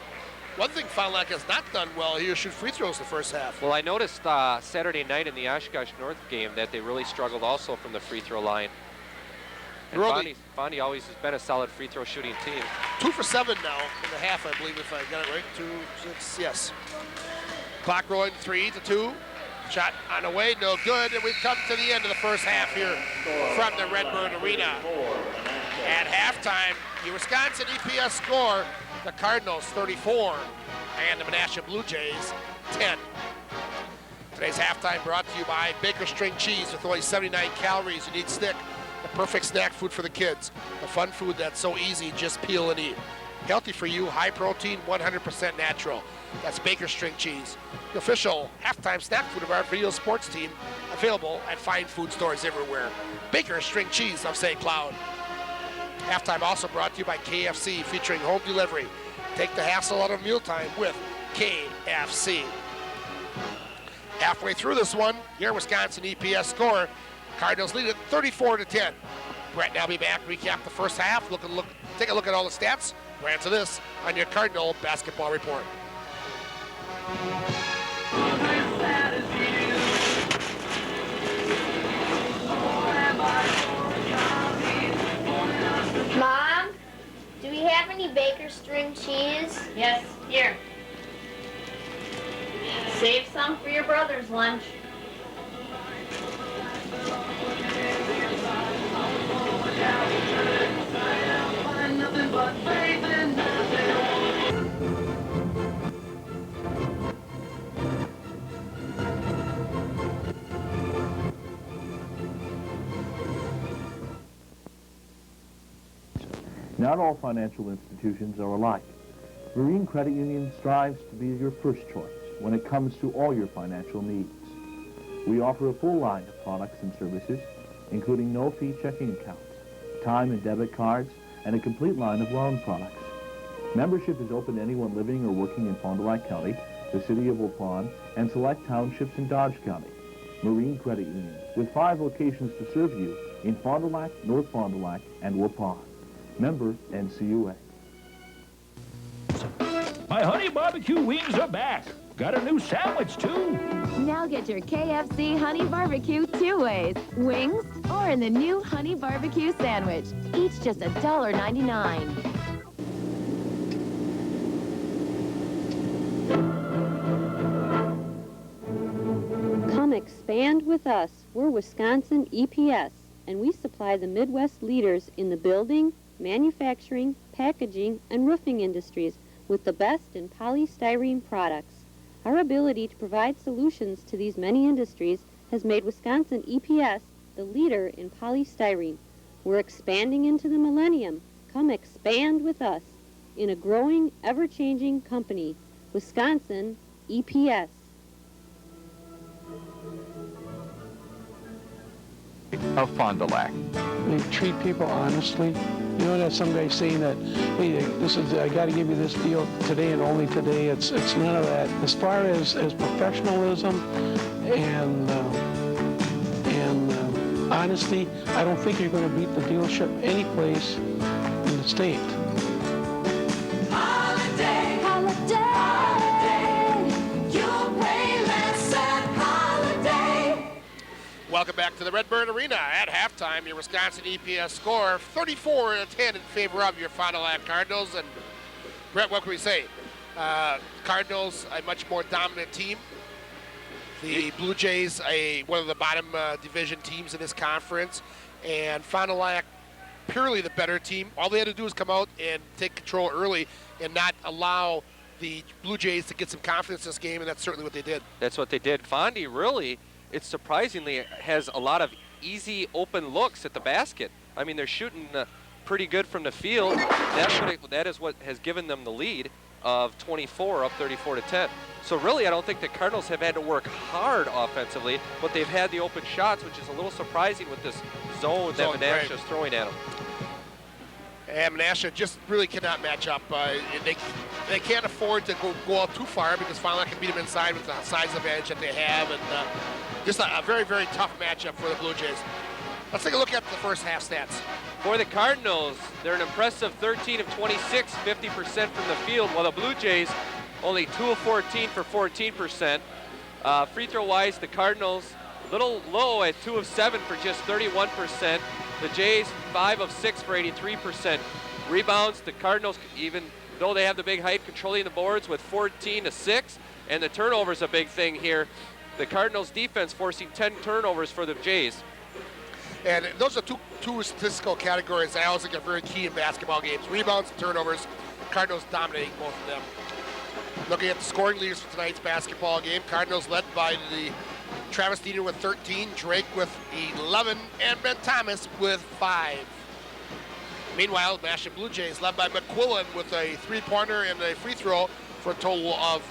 One thing Fond du Lac has not done well here is shoot free throws the first half. Well, I noticed Saturday night in the Oshkosh North game that they really struggled also from the free throw line. And Fondy always has been a solid free throw shooting team. 2 for 7 now in the half, I believe, if I got it right. 2, 6, yes. Clock rolling, 3-2. Shot on the way, no good, and we've come to the end of the first half here from the Redbird Arena. At halftime, the Wisconsin EPS score, the Cardinals 34 and the Menasha Blue Jays 10. Today's halftime brought to you by Baker String Cheese with only 79 calories. You need stick, the perfect snack food for the kids. The fun food that's so easy, just peel and eat. Healthy for you, high protein, 100% natural. That's Baker String Cheese, the official halftime snack food of our video sports team, available at fine food stores everywhere. Baker String Cheese of St. Cloud. Halftime also brought to you by KFC, featuring home delivery. Take the hassle out of mealtime with KFC. Halfway through this one, your Wisconsin EPS score, Cardinals lead it 34-10. Brett and I'll be back, recap the first half, take a look at all the stats. We'll answer this on your Cardinal Basketball Report. Mom, do we have any Baker String Cheese? Yes, here. Save some for your brother's lunch. Not all financial institutions are alike. Marine Credit Union strives to be your first choice when it comes to all your financial needs. We offer a full line of products and services, including no-fee checking accounts, time and debit cards, and a complete line of loan products. Membership is open to anyone living or working in Fond du Lac County, the city of Waupun, and select townships in Dodge County. Marine Credit Union, with 5 locations to serve you in Fond du Lac, North Fond du Lac, and Waupun. Member NCUA. My honey barbecue wings are back. Got a new sandwich, too. Now get your KFC Honey Barbecue 2 ways. Wings or in the new Honey Barbecue Sandwich. Each just $1.99. Come expand with us. We're Wisconsin EPS, and we supply the Midwest leaders in the building, manufacturing, packaging, and roofing industries with the best in polystyrene products. Our ability to provide solutions to these many industries has made Wisconsin EPS the leader in polystyrene. We're expanding into the millennium. Come expand with us in a growing, ever-changing company. Wisconsin EPS. Of Fond du Lac. They treat people honestly. You know, that some guy saying that, hey, this is, I got to give you this deal today and only today. It's none of that. As far as professionalism and honesty, I don't think you're going to beat the dealership any place in the state. Holiday, holiday, you'll pay less at Holiday. Welcome back to the Redbird Arena. At halftime, your Wisconsin EPS score 34-10 in favor of your Fond du Lac Cardinals. And Brett, what can we say? Cardinals, a much more dominant team. The Blue Jays, one of the bottom division teams in this conference. And Fond du Lac, purely the better team. All they had to do was come out and take control early and not allow the Blue Jays to get some confidence in this game, and that's certainly what they did. That's what they did. Fondy really, it surprisingly has a lot of easy open looks at the basket. I mean, they're shooting pretty good from the field. That is what has given them the lead of 24, up 34-10. So really, I don't think the Cardinals have had to work hard offensively, but they've had the open shots, which is a little surprising with this zone that Menasha is throwing at them. And Menasha just really cannot match up. They can't afford to go out too far because Fond du Lac can beat them inside with the size advantage that they have, and just a very, very tough matchup for the Blue Jays. Let's take a look at the first half stats. For the Cardinals, they're an impressive 13 of 26, 50% from the field, while the Blue Jays only 2 of 14 for 14%. Free throw wise, the Cardinals a little low at 2 of 7 for just 31%. The Jays 5 of 6 for 83%. Rebounds, the Cardinals, even though they have the big height, controlling the boards with 14 to 6. And the turnovers a big thing here. The Cardinals defense forcing 10 turnovers for the Jays. And those are two statistical categories that I always think are very key in basketball games. Rebounds and turnovers. Cardinals dominating both of them. Looking at the scoring leaders for tonight's basketball game, Cardinals led by the Travis Diener with 13, Drake with 11, and Ben Thomas with 5. Meanwhile, the Menasha Blue Jays led by McQuillan with a 3-pointer and a free throw for a total of,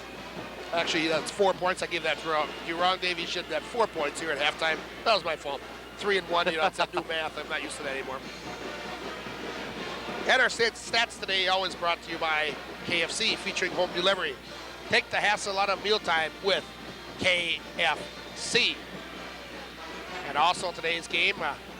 actually that's 4 points. I gave that throw out. You're wrong, Dave. You should have 4 points here at halftime. That was my fault. 3 and 1, it's that new math. I'm not used to that anymore. And our stats today always brought to you by KFC, featuring home delivery. Take the hassle out of mealtime with KFC. And also today's game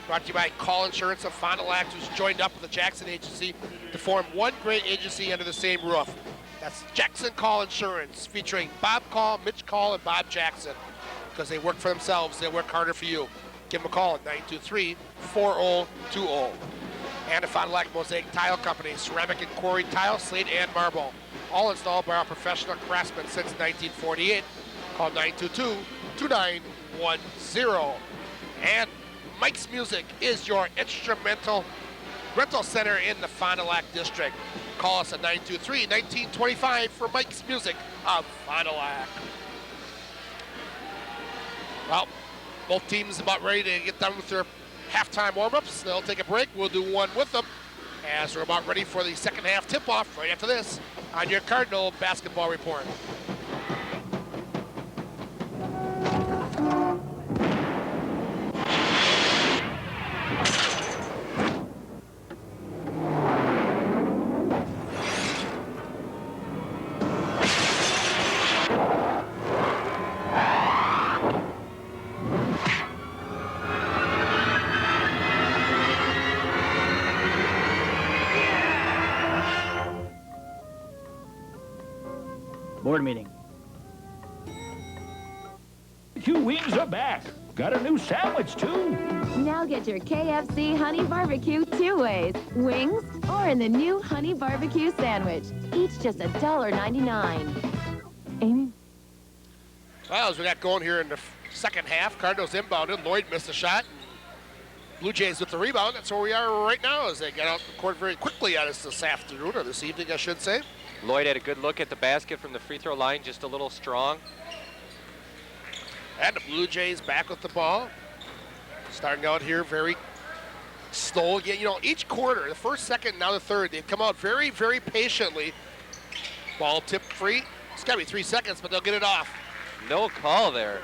brought to you by Call Insurance of Fond du Lac, who's joined up with the Jackson Agency to form one great agency under the same roof. That's Jackson Call Insurance, featuring Bob Call, Mitch Call, and Bob Jackson. Because they work for themselves, they work harder for you. Give them a call at 923-4020. And a Fond du Lac Mosaic Tile Company, ceramic and quarried tile, slate, and marble. All installed by our professional craftsmen since 1948. Call 922-2910. And Mike's Music is your instrumental rental center in the Fond du Lac district. Call us at 923-1925 for Mike's Music of Fond du Lac. Well, both teams about ready to get done with their halftime warm-ups. They'll take a break. We'll do one with them as we're about ready for the second half tip-off right after this on your Cardinal Basketball Report. Board meeting. Barbecue wings are back. Got a new sandwich, too. Now get your KFC Honey Barbecue 2 ways. Wings or in the new Honey Barbecue Sandwich. Each just $1.99. Amy? Well, as we got going here in the second half, Cardinals inbounded. Lloyd missed a shot. Blue Jays with the rebound. That's where we are right now as they get out the court very quickly at us this afternoon, or this evening, I should say. Lloyd had a good look at the basket from the free throw line, just a little strong. And the Blue Jays back with the ball. Starting out here very slow. You know, each quarter, the first, second, now the third, they've come out very, very patiently. Ball tip free. It's got to be 3 seconds, but they'll get it off. No call there.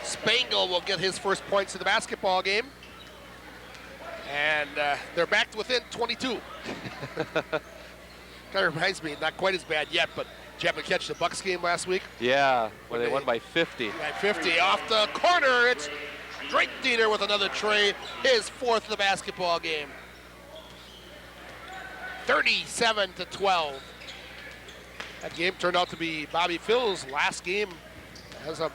Spangle will get his first points in the basketball game. And they're back to within 22. Kind of reminds me, not quite as bad yet, but did you happen to catch the Bucks game last week? Yeah, where they won by 50. By 50 off the corner. It's Drake Diener with another tray, his fourth of the basketball game. 37-12. That game turned out to be Bobby Phil's last game as a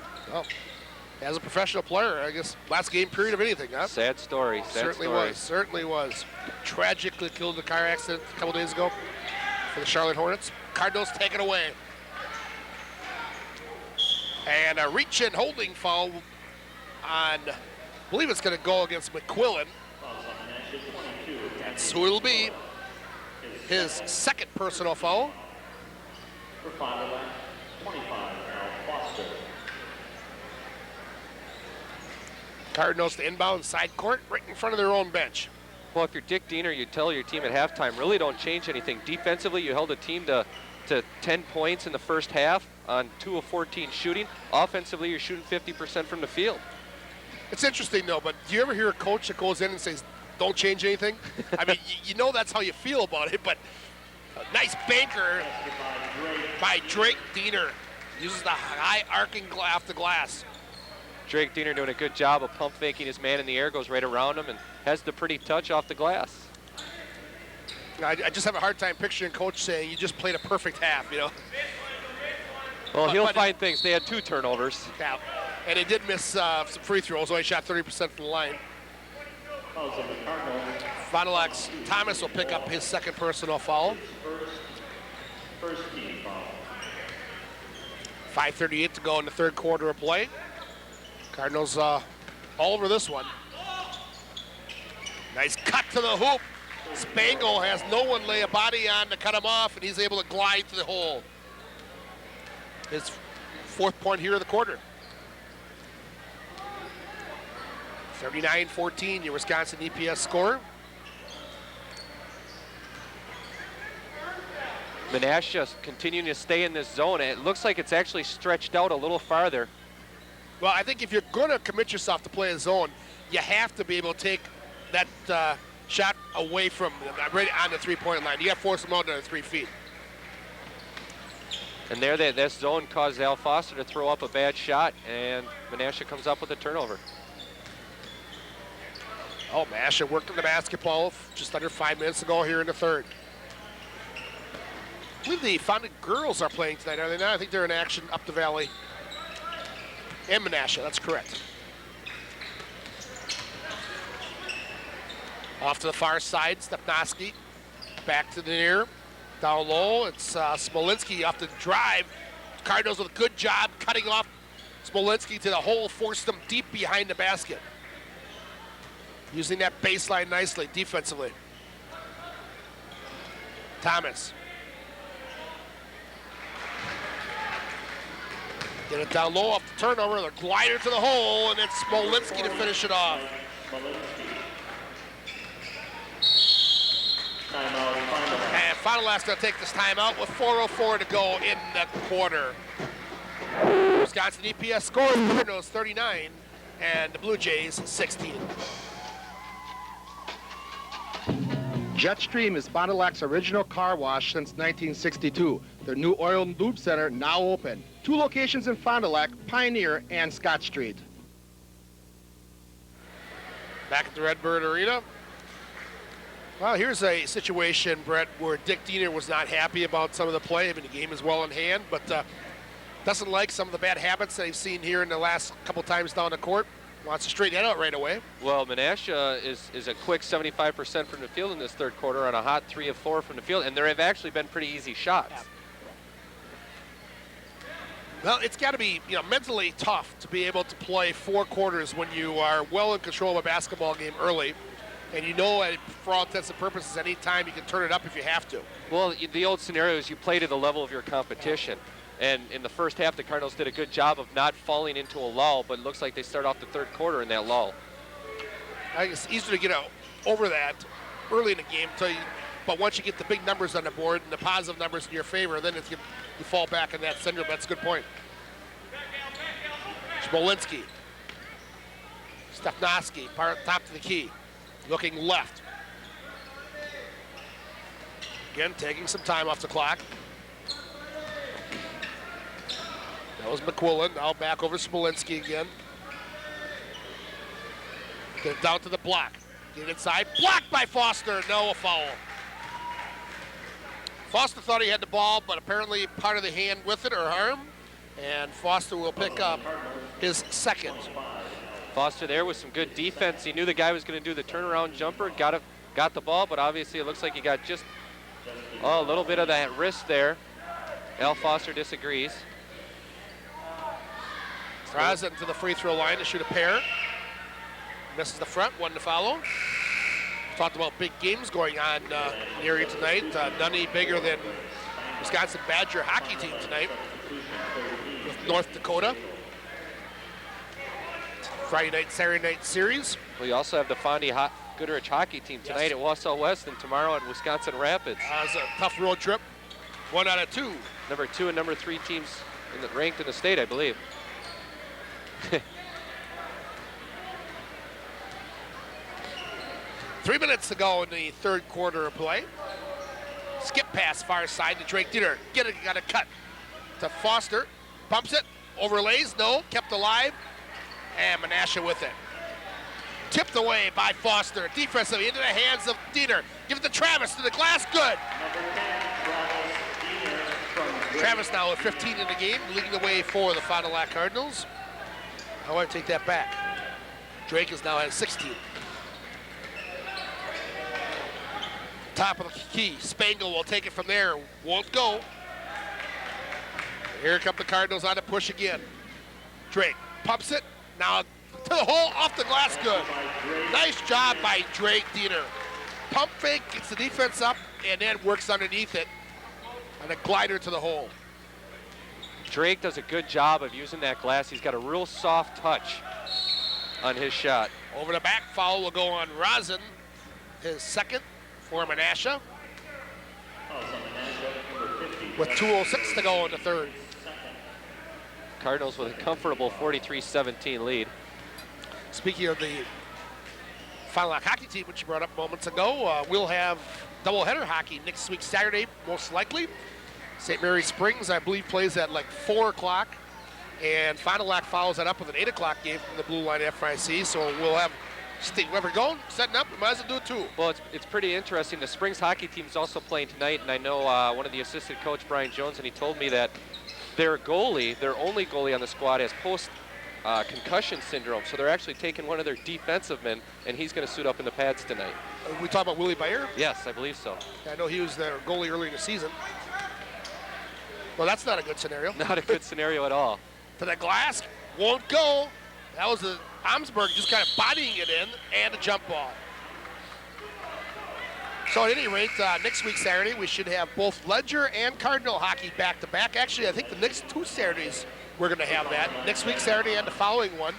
professional player. I guess last game period of anything, huh? Sad story. Certainly was. Tragically killed in a car accident a couple days ago for the Charlotte Hornets. Cardinals take it away. And a reach-in holding foul on, I believe it's going to go against McQuillan. That's who it'll be. His second personal foul. For Fond du Lac, 25, Al Foster. Cardinals to inbound side court right in front of their own bench. Well, if you're Dick Diener, you tell your team at halftime, really don't change anything. Defensively, you held a team to 10 points in the first half on 2 of 14 shooting. Offensively, you're shooting 50% from the field. It's interesting, though, but do you ever hear a coach that goes in and says, don't change anything? I mean, you know that's how you feel about it, but a nice banker by Drake Diener. Uses the high arcing off the glass. Drake Diener doing a good job of pump faking his man in the air, goes right around him, and has the pretty touch off the glass. I just have a hard time picturing Coach saying you just played a perfect half, you know. Well, he'll find things. They had 2 turnovers. Yeah, and he did miss some free throws. Only shot 30% from the line. Fond du Lac's Thomas will pick up his second personal foul. First team foul. 5:38 to go in the third quarter of play. Cardinals all over this one. Nice cut to the hoop. Spangle has no one lay a body on to cut him off, and he's able to glide to the hole. His 4th point here of the quarter. 39-14, your Wisconsin EPS score. Menasha continuing to stay in this zone. It looks like it's actually stretched out a little farther. Well, I think if you're going to commit yourself to play a zone, you have to be able to take that shot away from right on the three-point line. You got to force them out to 3 feet. And there, that zone caused Al Foster to throw up a bad shot, and Menasha comes up with a turnover. Oh, Masha worked on the basketball just under 5 minutes ago here in the third. I believe the Fonda girls are playing tonight, are they not? I think they're in action up the valley. And Menasha, that's correct. Off to the far side, Stepnoski. Back to the near. Down low, it's Smolinski off the drive. Cardinals with a good job cutting off Smolinski to the hole, forced him deep behind the basket. Using that baseline nicely defensively. Thomas. Get it down low off the turnover, the glider to the hole, and it's Smolinski to finish it off. And Fond du Lac's going to take this timeout with 4:04 to go in the quarter. Wisconsin EPS scores Cardinals 39 and the Blue Jays 16. Jetstream is Fond du Lac's original car wash since 1962. Their new oil and lube center now open. 2 locations in Fond du Lac, Pioneer and Scott Street. Back at the Redbird Arena. Well, here's a situation, Brett, where Dick Diener was not happy about some of the play. I mean, the game is well in hand, but doesn't like some of the bad habits that he's seen here in the last couple times down the court. Wants to straighten that out right away. Well, Menasha is a quick 75% from the field in this third quarter on a hot 3 of 4 from the field, and there have actually been pretty easy shots. Yeah. Well, it's got to be mentally tough to be able to play 4 quarters when you are well in control of a basketball game early, and you know, for all intents and purposes, any time you can turn it up if you have to. Well, the old scenario is you play to the level of your competition. And in the first half, the Cardinals did a good job of not falling into a lull, but it looks like they start off the third quarter in that lull. I think it's easier to get over that early in the game, but once you get the big numbers on the board and the positive numbers in your favor, then you fall back in that syndrome. That's a good point. Smolinski. Stepnoski, top to the key. Looking left. Again, taking some time off the clock. That was McQuillan. Now back over Smolinski again. Get it down to the block. Get it inside. Blocked by Foster. No, a foul. Foster thought he had the ball, but apparently part of the hand with it or arm. And Foster will pick up his second. Foster there with some good defense. He knew the guy was going to do the turnaround jumper. Got the ball, but obviously it looks like he got just a little bit of that wrist there. Al Foster disagrees. Razen to the free throw line to shoot a pair. Misses the front, 1 to follow. Talked about big games going on near you tonight. None any bigger than Wisconsin Badger hockey team tonight with North Dakota. Friday night, Saturday night series. We also have the Fondy Goodrich hockey team tonight at Wausau West and tomorrow at Wisconsin Rapids. It's a tough road trip. 1 out of 2. Number 2 and number 3 teams ranked in the state, I believe. 3 minutes to go in the third quarter of play. Skip pass far side to Drake Diener. Got a cut to Foster. Pumps it. Overlays. No. Kept alive. And Menasha with it. Tipped away by Foster. Defensively into the hands of Diener. Give it to Travis to the glass. Good. Travis now with 15 in the game, leading the way for the Fond du Lac Cardinals. I want to take that back. Drake is now at 16. Top of the key. Spangle will take it from there. Won't go. Here come the Cardinals on the push again. Drake pumps it. Now to the hole, off the glass, good. Nice job by Drake Diener. Pump fake, gets the defense up, and then works underneath it on a glider to the hole. Drake does a good job of using that glass. He's got a real soft touch on his shot. Over the back, foul will go on Rosin, his second for Menasha. With 2:06 to go in the third. Cardinals with a comfortable 43-17 lead. Speaking of the Fond du Lac hockey team, which you brought up moments ago, we'll have doubleheader hockey next week, Saturday, most likely. St. Mary Springs, I believe, plays at like 4 o'clock. And Fond du Lac follows that up with an 8 o'clock game from the Blue Line FIC. So we'll have whoever going, setting up, we might as well do it too. Well, it's pretty interesting. The Springs hockey team is also playing tonight, and I know one of the assistant coach, Brian Jones, and he told me that their goalie, their only goalie on the squad, has post-concussion syndrome. So they're actually taking one of their defensive men, and he's going to suit up in the pads tonight. We talking about Willie Bayer? Yes, I believe so. I know he was their goalie early in the season. Well, that's not a good scenario. Not a good scenario at all. To the glass, won't go. That was the Amsberg just kind of bodying it in, and a jump ball. So at any rate, next week Saturday, we should have both Ledger and Cardinal hockey back-to-back. Actually, I think the next 2 Saturdays we're going to have that. Next week Saturday and the following one.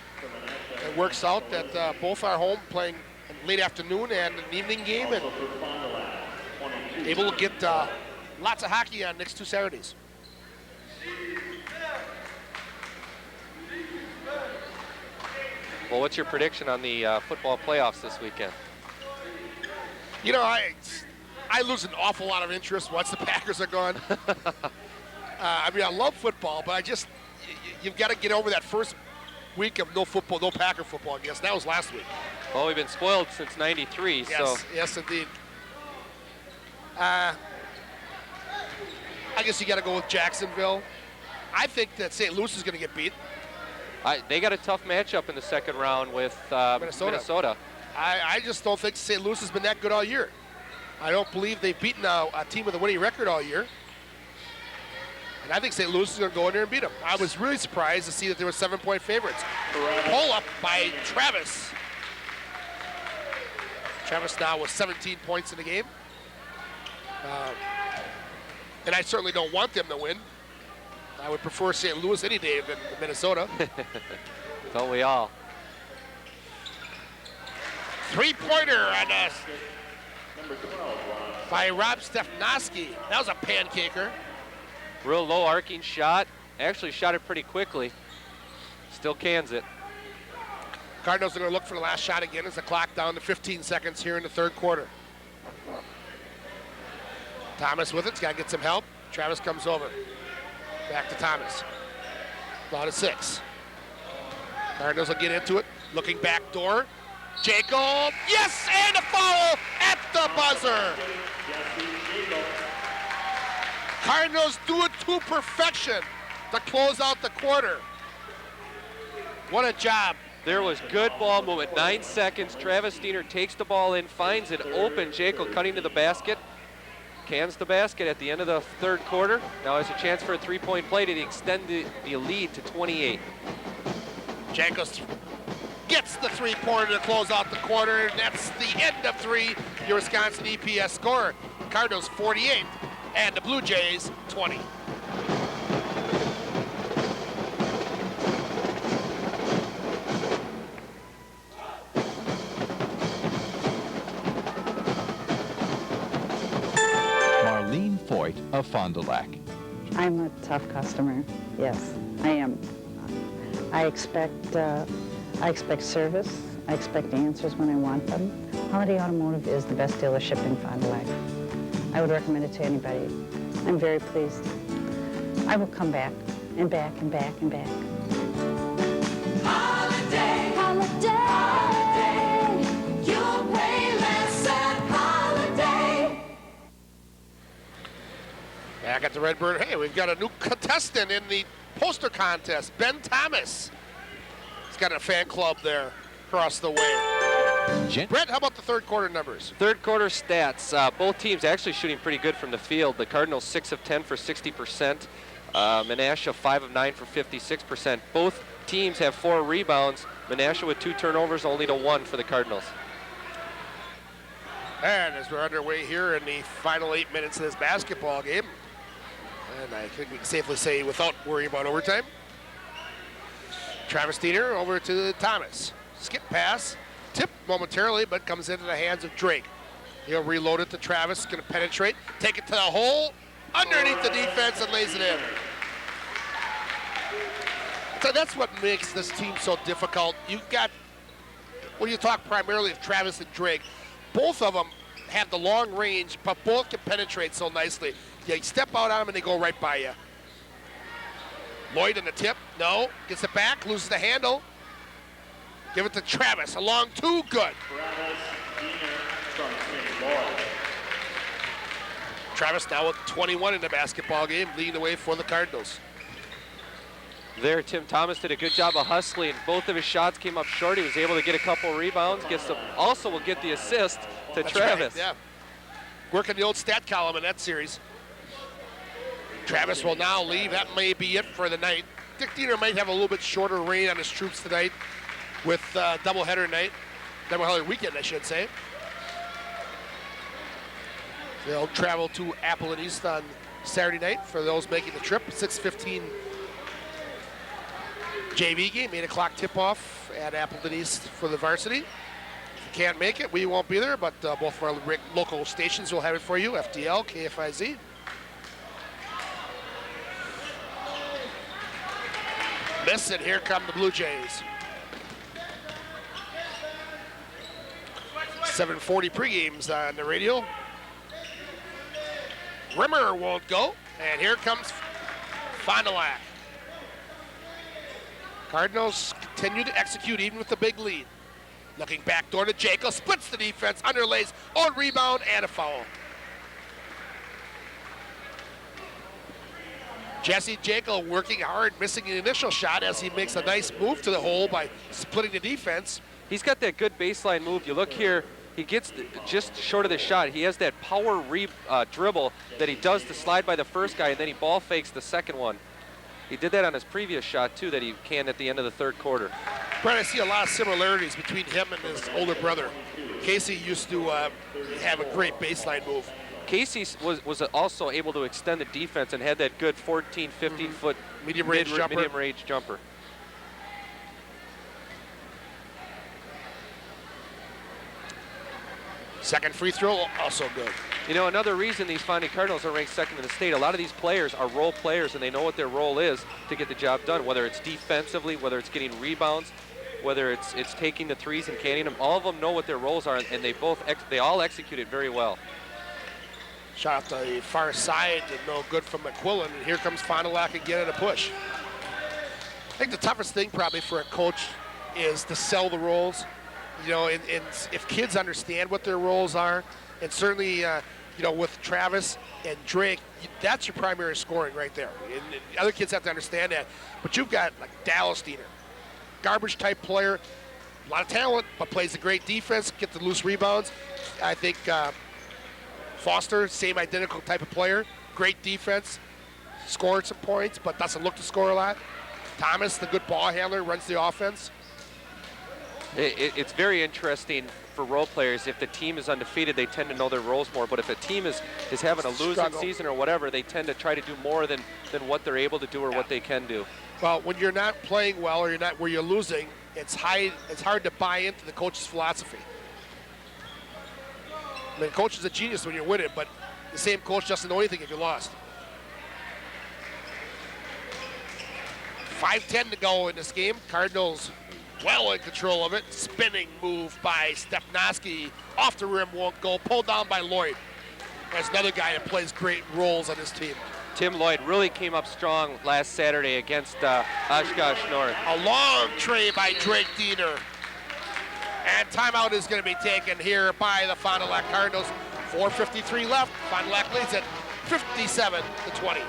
It works out that both are home playing late afternoon and an evening game, and able to get lots of hockey on next 2 Saturdays. Well, what's your prediction on the football playoffs this weekend? You know, I lose an awful lot of interest once the Packers are gone. I mean, I love football, but you've got to get over that first week of no football, no Packer football, I guess. That was last week. Well, we've been spoiled since '93, yes, so. Yes, indeed. I guess you got to go with Jacksonville. I think that St. Louis is going to get beat. They got a tough matchup in the second round with Minnesota. I just don't think St. Louis has been that good all year. I don't believe they've beaten a team with a winning record all year. And I think St. Louis is going to go in there and beat them. I was really surprised to see that they were 7-point favorites. Pull up by Travis. Travis now with 17 points in the game. And I certainly don't want them to win. I would prefer St. Louis any day than Minnesota. Don't we all? Three-pointer on us by Rob Stefanoski. That was a pancaker. Real low arcing shot. Actually shot it pretty quickly. Still cans it. Cardinals are going to look for the last shot again as the clock down to 15 seconds here in the third quarter. Thomas with it. Got to get some help. Travis comes over. Back to Thomas. Down to 6. Cardinals will get into it. Looking back door. Jacob. Yes, and a foul at the buzzer. Cardinals do it to perfection to close out the quarter. What a job. There was good ball movement. 9 seconds. Travis Diener takes the ball in, finds it open. Jacob cutting to the basket. Cans the basket at the end of the third quarter. Now has a chance for a 3-point play to extend the lead to 28. Jankos gets the 3-pointer to close out the quarter, and that's the end of 3. Your Wisconsin EPS score. Cardinals 48, and the Blue Jays 20. Foyt of Fond du Lac. I'm a tough customer. Yes, I am. I expect service. I expect answers when I want them. Holiday Automotive is the best dealership in Fond du Lac. I would recommend it to anybody. I'm very pleased. I will come back and back and back and back. Holiday. Back at the Redbird, hey, we've got a new contestant in the poster contest, Ben Thomas. He's got a fan club there across the way. Brett, how about the third quarter numbers? Third quarter stats. Both teams actually shooting pretty good from the field. The Cardinals 6 of 10 for 60%. Menasha 5 of 9 for 56%. Both teams have 4 rebounds. Menasha with 2 turnovers, only to 1 for the Cardinals. And as we're underway here in the final 8 minutes of this basketball game, and I think we can safely say without worrying about overtime, Travis Diener over to Thomas. Skip pass, tip momentarily, but comes into the hands of Drake. He'll reload it to Travis, going to penetrate, take it to the hole, underneath the defense and lays it in. So that's what makes this team so difficult. You've got, when you talk primarily of Travis and Drake, both of them have the long range, but both can penetrate so nicely. You step out on them and they go right by you. Lloyd in the tip, no, gets it back, loses the handle. Give it to Travis, a long 2, good. Travis now with 21 in the basketball game, leading the way for the Cardinals. There, Tim Thomas did a good job of hustling. Both of his shots came up short. He was able to get a couple rebounds. Also will get the assist to That's Travis. Right, yeah. Working the old stat column in that series. Travis will now leave. That may be it for the night. Dick Diener might have a little bit shorter reign on his troops tonight with doubleheader night. Doubleheader weekend, I should say. They'll travel to Appleton East on Saturday night for those making the trip. 6:15 JV game, 8 o'clock tip-off at Appleton East for the varsity. If you can't make it, we won't be there, but both of our local stations will have it for you, FDL, KFIZ. Miss, and here come the Blue Jays. 7:40 pregames on the radio. Rimmer won't go, and here comes Fond du Lac. Cardinals continue to execute even with the big lead. Looking back door to Jekyll, splits the defense, underlays, on rebound, and a foul. Jesse Jekyll working hard, missing the initial shot as he makes a nice move to the hole by splitting the defense. He's got that good baseline move. You look here, he gets just short of the shot. He has that power dribble that he does to slide by the first guy, and then he ball fakes the second one. He did that on his previous shot, too, that he canned at the end of the third quarter. Brett, I see a lot of similarities between him and his older brother. Casey used to have a great baseline move. Casey was also able to extend the defense and had that good 14, 15-foot medium-range jumper. Second free throw, also good. You know, another reason these Fondy Cardinals are ranked second in the state, a lot of these players are role players and they know what their role is to get the job done, whether it's defensively, whether it's getting rebounds, whether it's taking the threes and canning them. All of them know what their roles are, and they all execute it very well. Shot off the far side, and no good from McQuillan, and here comes Fond du Lac again at a push. I think the toughest thing probably for a coach is to sell the roles. You know, and if kids understand what their roles are, and certainly, you know, with Travis and Drake, that's your primary scoring right there. And other kids have to understand that. But you've got like Dallas Diener, garbage type player, a lot of talent, but plays a great defense, get the loose rebounds. I think Foster, same identical type of player, great defense, scored some points, but doesn't look to score a lot. Thomas, the good ball handler, runs the offense. It's very interesting for role players. If the team is undefeated, they tend to know their roles more. But if a team is having a losing season or whatever, they tend to try to do more than what they're able to do or what they can do. Well, when you're not playing well or where you're losing, it's hard to buy into the coach's philosophy. I mean, the coach is a genius when you're winning, but the same coach doesn't know anything if you lost. 5:10 to go in this game. Cardinals well in control of it. Spinning move by Stepnoski. Off the rim, won't go. Pulled down by Lloyd. There's another guy that plays great roles on his team. Tim Lloyd really came up strong last Saturday against Oshkosh North. A long tray by Drake Diener. And timeout is going to be taken here by the Fond du Lac Cardinals. 4:53 left. Fond du Lac leads it 57-20.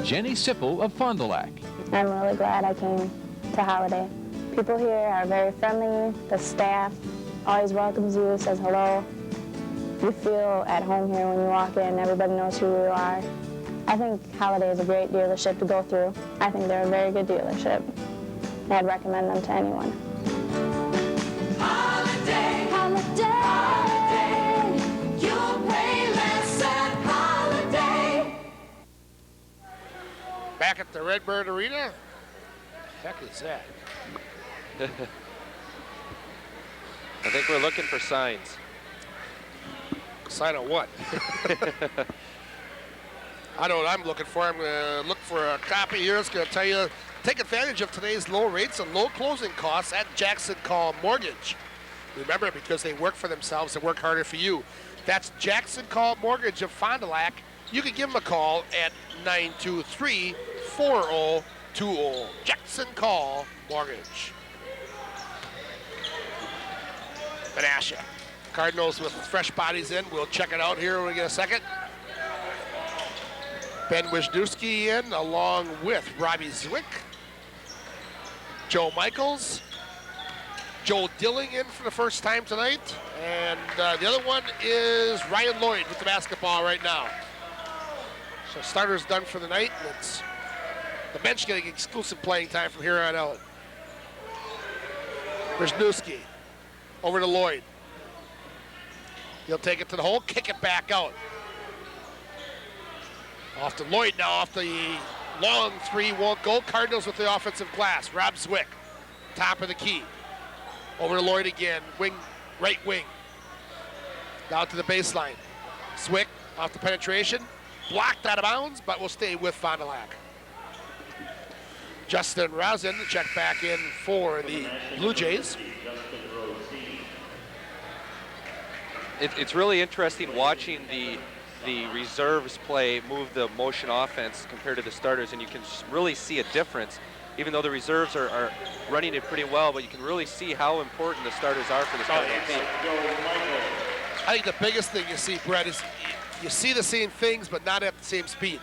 Jenny Sipple of Fond du Lac. I'm really glad I came to Holiday. People here are very friendly. The staff always welcomes you, says hello. You feel at home here when you walk in. Everybody knows who you are. I think Holiday is a great dealership to go through. I think they're a very good dealership. I'd recommend them to anyone. Holiday, holiday, holiday. You'll pay less at Holiday. Back at the Redbird Arena. Heck is that? I think we're looking for signs. Sign of what? I know what I'm looking for. I'm going to look for a copy here. It's going to tell you, take advantage of today's low rates and low closing costs at Jackson Call Mortgage. Remember, because they work for themselves and work harder for you. That's Jackson Call Mortgage of Fond du Lac. You can give them a call at 923-4020. Jackson Call Mortgage. Menasha. Cardinals with fresh bodies in. We'll check it out here when we get a second. Ben Wisniewski in along with Robbie Zwick. Joe Michaels. Joel Dilling in for the first time tonight. And the other one is Ryan Lloyd with the basketball right now. So starter's done for the night. And it's the bench getting exclusive playing time from here on out. Wisniewski over to Lloyd. He'll take it to the hole, kick it back out. Off to Lloyd now, off the long three, won't go. Cardinals with the offensive glass. Rob Zwick, top of the key. Over to Lloyd again, wing, right wing. Down to the baseline. Zwick off the penetration, blocked out of bounds, but will stay with Fond du Lac. Justin Rosen check back in for the Blue Jays. It's really interesting watching the reserves play, move the motion offense compared to the starters, and you can really see a difference, even though the reserves are running it pretty well, but you can really see how important the starters are for the Cardinal team. I think the biggest thing you see, Brett, is you see the same things, but not at the same speed.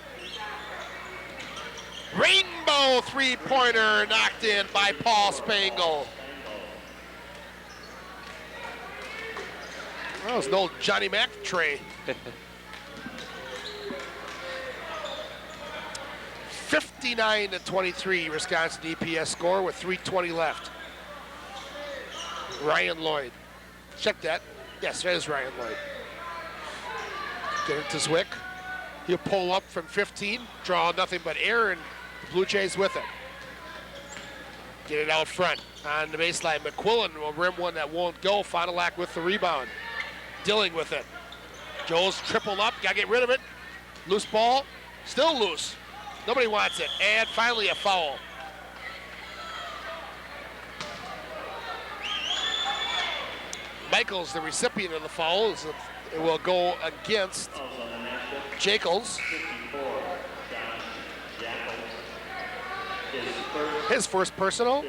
Rainbow three-pointer knocked in by Paul Spangle. That was an old Johnny Mac tray. 59-23, Wisconsin EPS score with 3:20 left. Ryan Lloyd. Check that. Yes, that is Ryan Lloyd. Get it to Zwick. He'll pull up from 15, draw nothing but air, and the Blue Jays with it. Get it out front on the baseline. McQuillan will rim one that won't go. Fond du Lac with the rebound. Dilling with it. Joel's triple up, gotta get rid of it. Loose ball, still loose. Nobody wants it, and finally a foul. Michaels, the recipient of the foul, it will go against Jacobs. His first personal.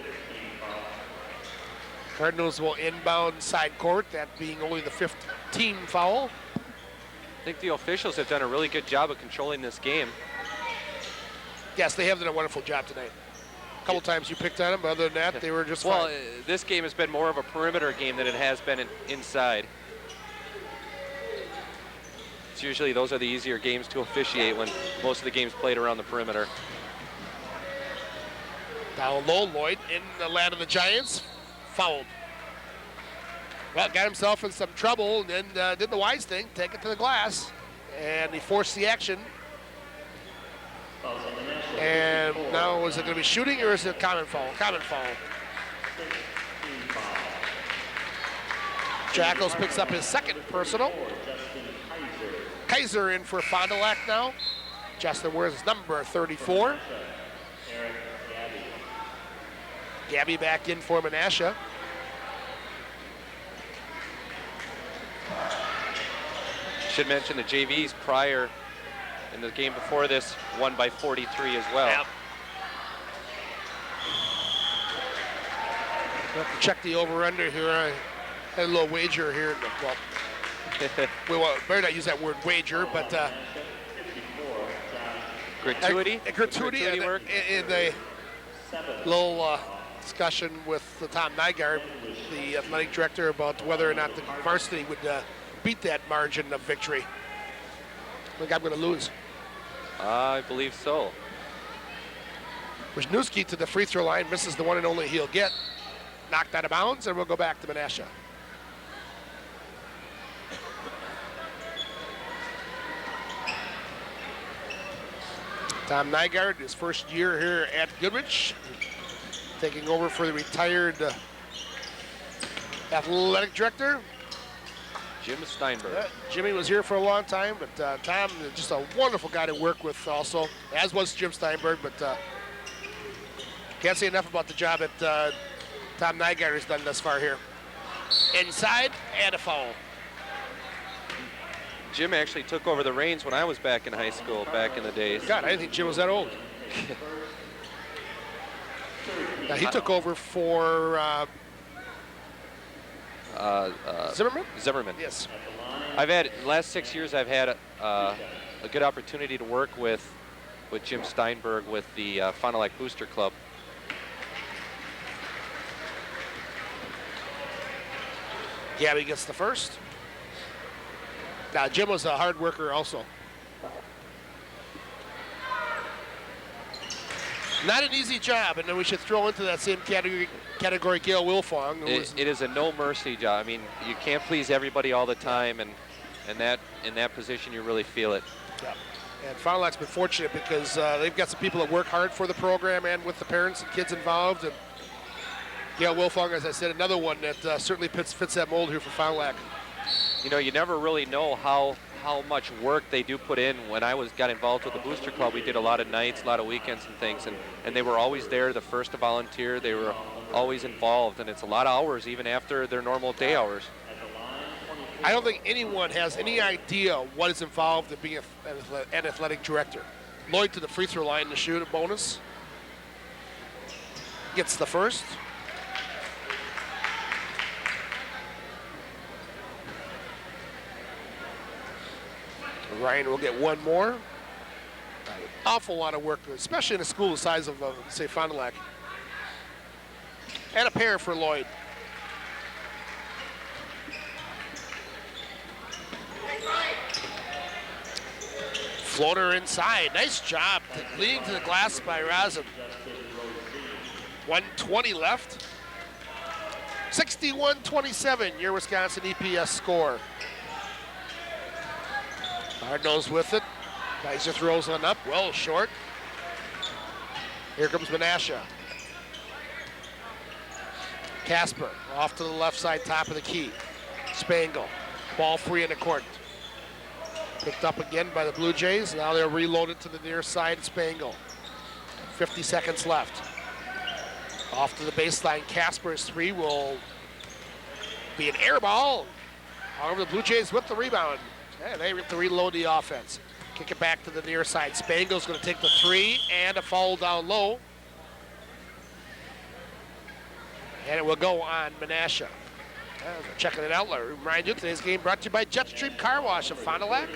Cardinals will inbound side court, that being only the 5th team foul. I think the officials have done a really good job of controlling this game. Yes, they have done a wonderful job tonight. A couple times you picked on them, but other than that, they were just fine. This game has been more of a perimeter game than it has been inside. It's usually those are the easier games to officiate when most of the games played around the perimeter. Down low, Lloyd in the land of the Giants. Fouled. Well, got himself in some trouble and then did the wise thing, take it to the glass. And he forced the action. And now, is it going to be shooting or is it a common foul? Common foul. Jackals picks up his second personal. Kaiser in for Fond du Lac now. Justin wears his number 34. Gabby back in for Menasha. Should mention the JVs prior in the game before this won by 43 as well. Yep. We'll have to check the over-under here. I had a little wager here. Well, we better not use that word wager, but gratuity. Gratuity work. In the little discussion with Tom Nygaard, the athletic director, about whether or not the varsity would beat that margin of victory. I think I'm going to lose. I believe so. Wisniewski to the free throw line, misses the one and only he'll get. Knocked out of bounds, and we'll go back to Menasha. Tom Nygaard, his first year here at Goodrich, taking over for the retired athletic director. Jim Steinberg. Jimmy was here for a long time, but Tom is just a wonderful guy to work with also, as was Jim Steinberg, but can't say enough about the job that Tom Nygaard has done thus far here. Inside, and a foul. Jim actually took over the reins when I was back in high school, back in the days. God, I didn't think Jim was that old. Now, he took over for Zimmerman? Zimmerman. Yes. I've had, last 6 years, I've had a good opportunity to work with Jim Steinberg with the Fond du Lac Booster Club. Gabby gets the first. Now, Jim was a hard worker also. Not an easy job, and then we should throw into that same category Gail Wilfong. It is a no mercy job. I mean, you can't please everybody all the time, and that in that position you really feel it. Yeah. And Fond du Lac's been fortunate because they've got some people that work hard for the program and with the parents and kids involved. And Gail Wilfong, as I said, another one that certainly fits that mold here for Fond du Lac. You know, you never really know how much work they do put in. When I got involved with the Booster Club, we did a lot of nights, a lot of weekends and things, and they were always there, the first to volunteer. They were always involved, and it's a lot of hours even after their normal day hours. I don't think anyone has any idea what is involved in being an athletic director. Lloyd to the free throw line to shoot a bonus. Gets the first. Ryan will get one more. An awful lot of work, especially in a school the size of, say, Fond du Lac. And a pair for Lloyd. Floater inside. Nice job. Leading to the glass by Razum. 1:20 left. 61-27, your Wisconsin EPS score. Cardinals with it. Kaiser throws one up, well short. Here comes Menasha. Casper off to the left side, top of the key. Spangle, ball free in the court. Picked up again by the Blue Jays. Now they're reloaded to the near side, Spangle. 50 seconds left. Off to the baseline, Casper's three will be an air ball. However, the Blue Jays with the rebound. Yeah, they have to reload the offense. Kick it back to the near side. Spangle's going to take the three and a foul down low. And it will go on Menasha. Checking it out. Remind you, today's game brought to you by Jetstream Car Wash of Fond du Lac.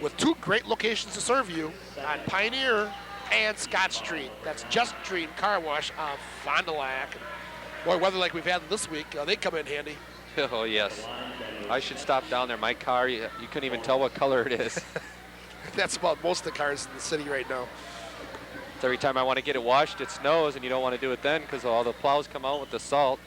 With two great locations to serve you on Pioneer and Scott Street. That's Jetstream Car Wash of Fond du Lac. Boy, weather like we've had this week, they come in handy. Oh, yes. I should stop down there. My car, you couldn't even tell what color it is. That's about most of the cars in the city right now. Every time I want to get it washed, it snows, and you don't want to do it then because all the plows come out with the salt.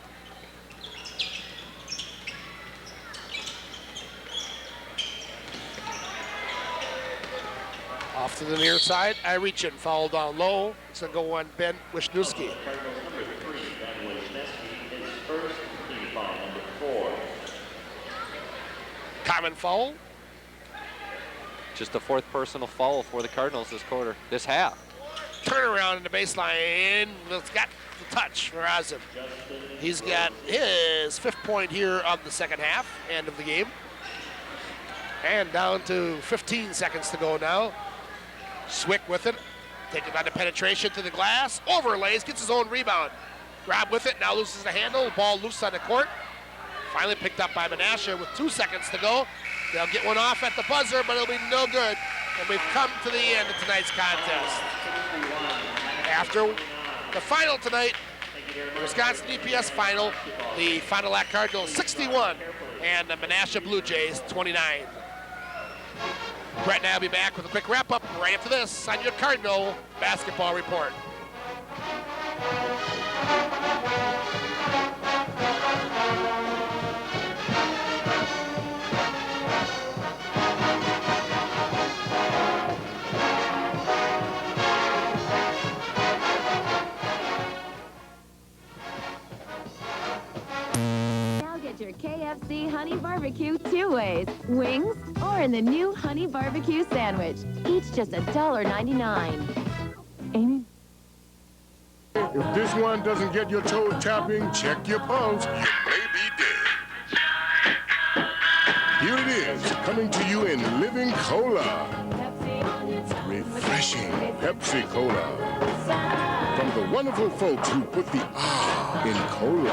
Off to the near side, I reach it, foul down low. It's going to go on Ben Wisniewski. Common foul. Just the fourth personal foul for the Cardinals this half. Turnaround in the baseline. It's got the touch for Azim. He's got his fifth point here of the second half, end of the game. And down to 15 seconds to go now. Swick with it. Taking on the penetration to the glass. Overlays, gets his own rebound. Grab with it, now loses the handle. Ball loose on the court. Finally picked up by Menasha with 2 seconds to go. They'll get one off at the buzzer, but it'll be no good. And we've come to the end of tonight's contest. After the final tonight, Wisconsin EPS final, the Fond du Lac Cardinals 61 and the Menasha Blue Jays 29. Brett and I will be back with a quick wrap-up right after this on your Cardinal Basketball Report. Now get your KFC Honey Barbecue 2 ways. Wings or in the new Honey Barbecue Sandwich. Each just $1.99. Amy? If this one doesn't get your toe tapping, check your pulse. You may be dead. Here it is, coming to you in living cola. Refreshing Pepsi Cola. From the wonderful folks who put the R in cola.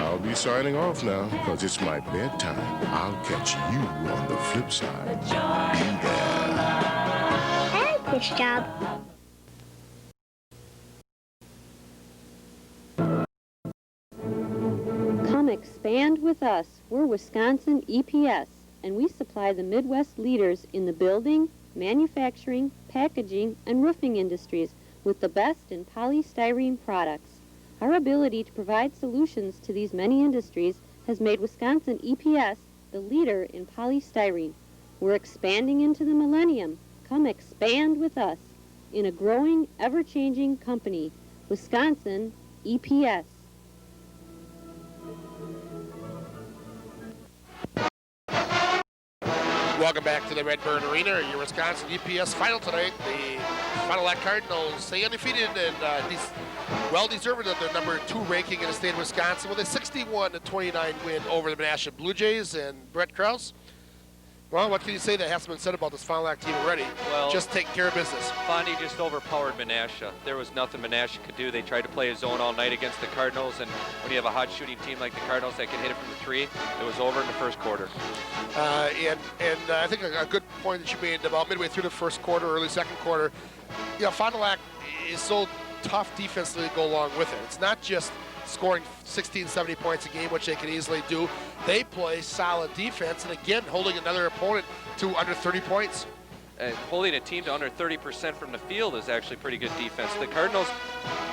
I'll be signing off now, because it's my bedtime. I'll catch you on the flip side. Be there. I like this job. Come expand with us. We're Wisconsin EPS, and we supply the Midwest leaders in the building, manufacturing, packaging, and roofing industries with the best in polystyrene products. Our ability to provide solutions to these many industries has made Wisconsin EPS the leader in polystyrene. We're expanding into the millennium. Come expand with us in a growing, ever-changing company, Wisconsin EPS. Welcome back to the Redbird Arena, your Wisconsin EPS final tonight. The Fond du Lac Cardinals stay undefeated and well-deserved of their number 2 ranking in the state of Wisconsin with a 61-29 win over the Menasha Blue Jays. And Brett Krause, well, what can you say that hasn't been said about this Fond du Lac team already? Well, just take care of business. Fondy just overpowered Menasha. There was nothing Menasha could do. They tried to play a zone all night against the Cardinals, and when you have a hot shooting team like the Cardinals that can hit it from the 3, it was over in the first quarter. And I think a good point that you made about midway through the first quarter, early second quarter, you know, Fond du Lac is so tough defensively to go along with it. It's not just scoring 16, 70 points a game, which they can easily do. They play solid defense, and again, holding another opponent to under 30 points. And holding a team to under 30% from the field is actually pretty good defense. The Cardinals,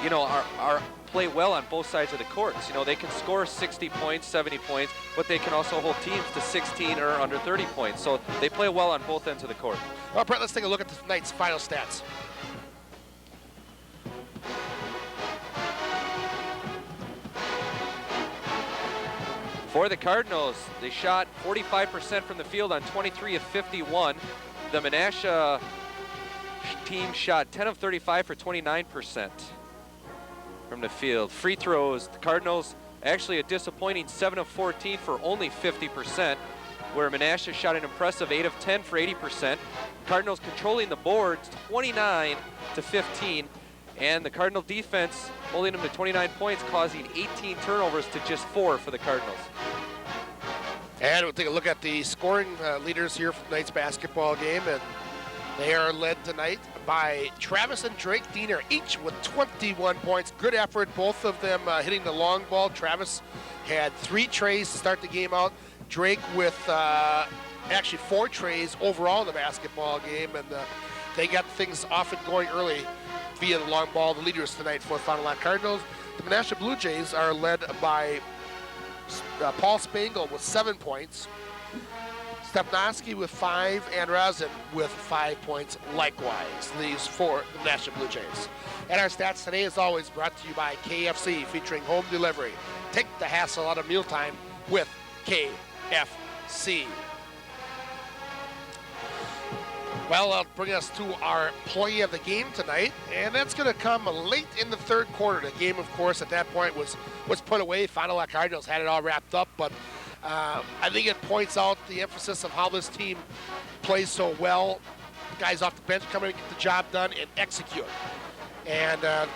you know, are play well on both sides of the courts. You know, they can score 60 points, 70 points, but they can also hold teams to 16 or under 30 points. So they play well on both ends of the court. Well, Brett, let's take a look at tonight's final stats. For the Cardinals, they shot 45% from the field on 23 of 51. The Menasha team shot 10 of 35 for 29% from the field. Free throws, the Cardinals actually a disappointing 7 of 14 for only 50%, where Menasha shot an impressive 8 of 10 for 80%. Cardinals controlling the boards 29 to 15, and the Cardinal defense holding them to 29 points, causing 18 turnovers to just 4 for the Cardinals. And we'll take a look at the scoring leaders here for tonight's basketball game, and they are led tonight by Travis and Drake Diener, each with 21 points. Good effort, both of them hitting the long ball. Travis had 3 trays to start the game out. Drake with actually 4 trays overall in the basketball game, and they got things off and going early via the long ball. The leaders tonight for the Fond du Lac Cardinals. The Menasha Blue Jays are led by Paul Spangle with 7 points, Stepnoski with 5, and Razin with 5 points likewise. These for the Menasha Blue Jays. And our stats today, as always, brought to you by KFC, featuring home delivery. Take the hassle out of mealtime with KFC. Well, that'll bring us to our play of the game tonight, and that's going to come late in the third quarter. The game, of course, at that point was put away. Fond du Lac Cardinals had it all wrapped up, but I think it points out the emphasis of how this team plays so well. Guys off the bench coming to get the job done and execute. And our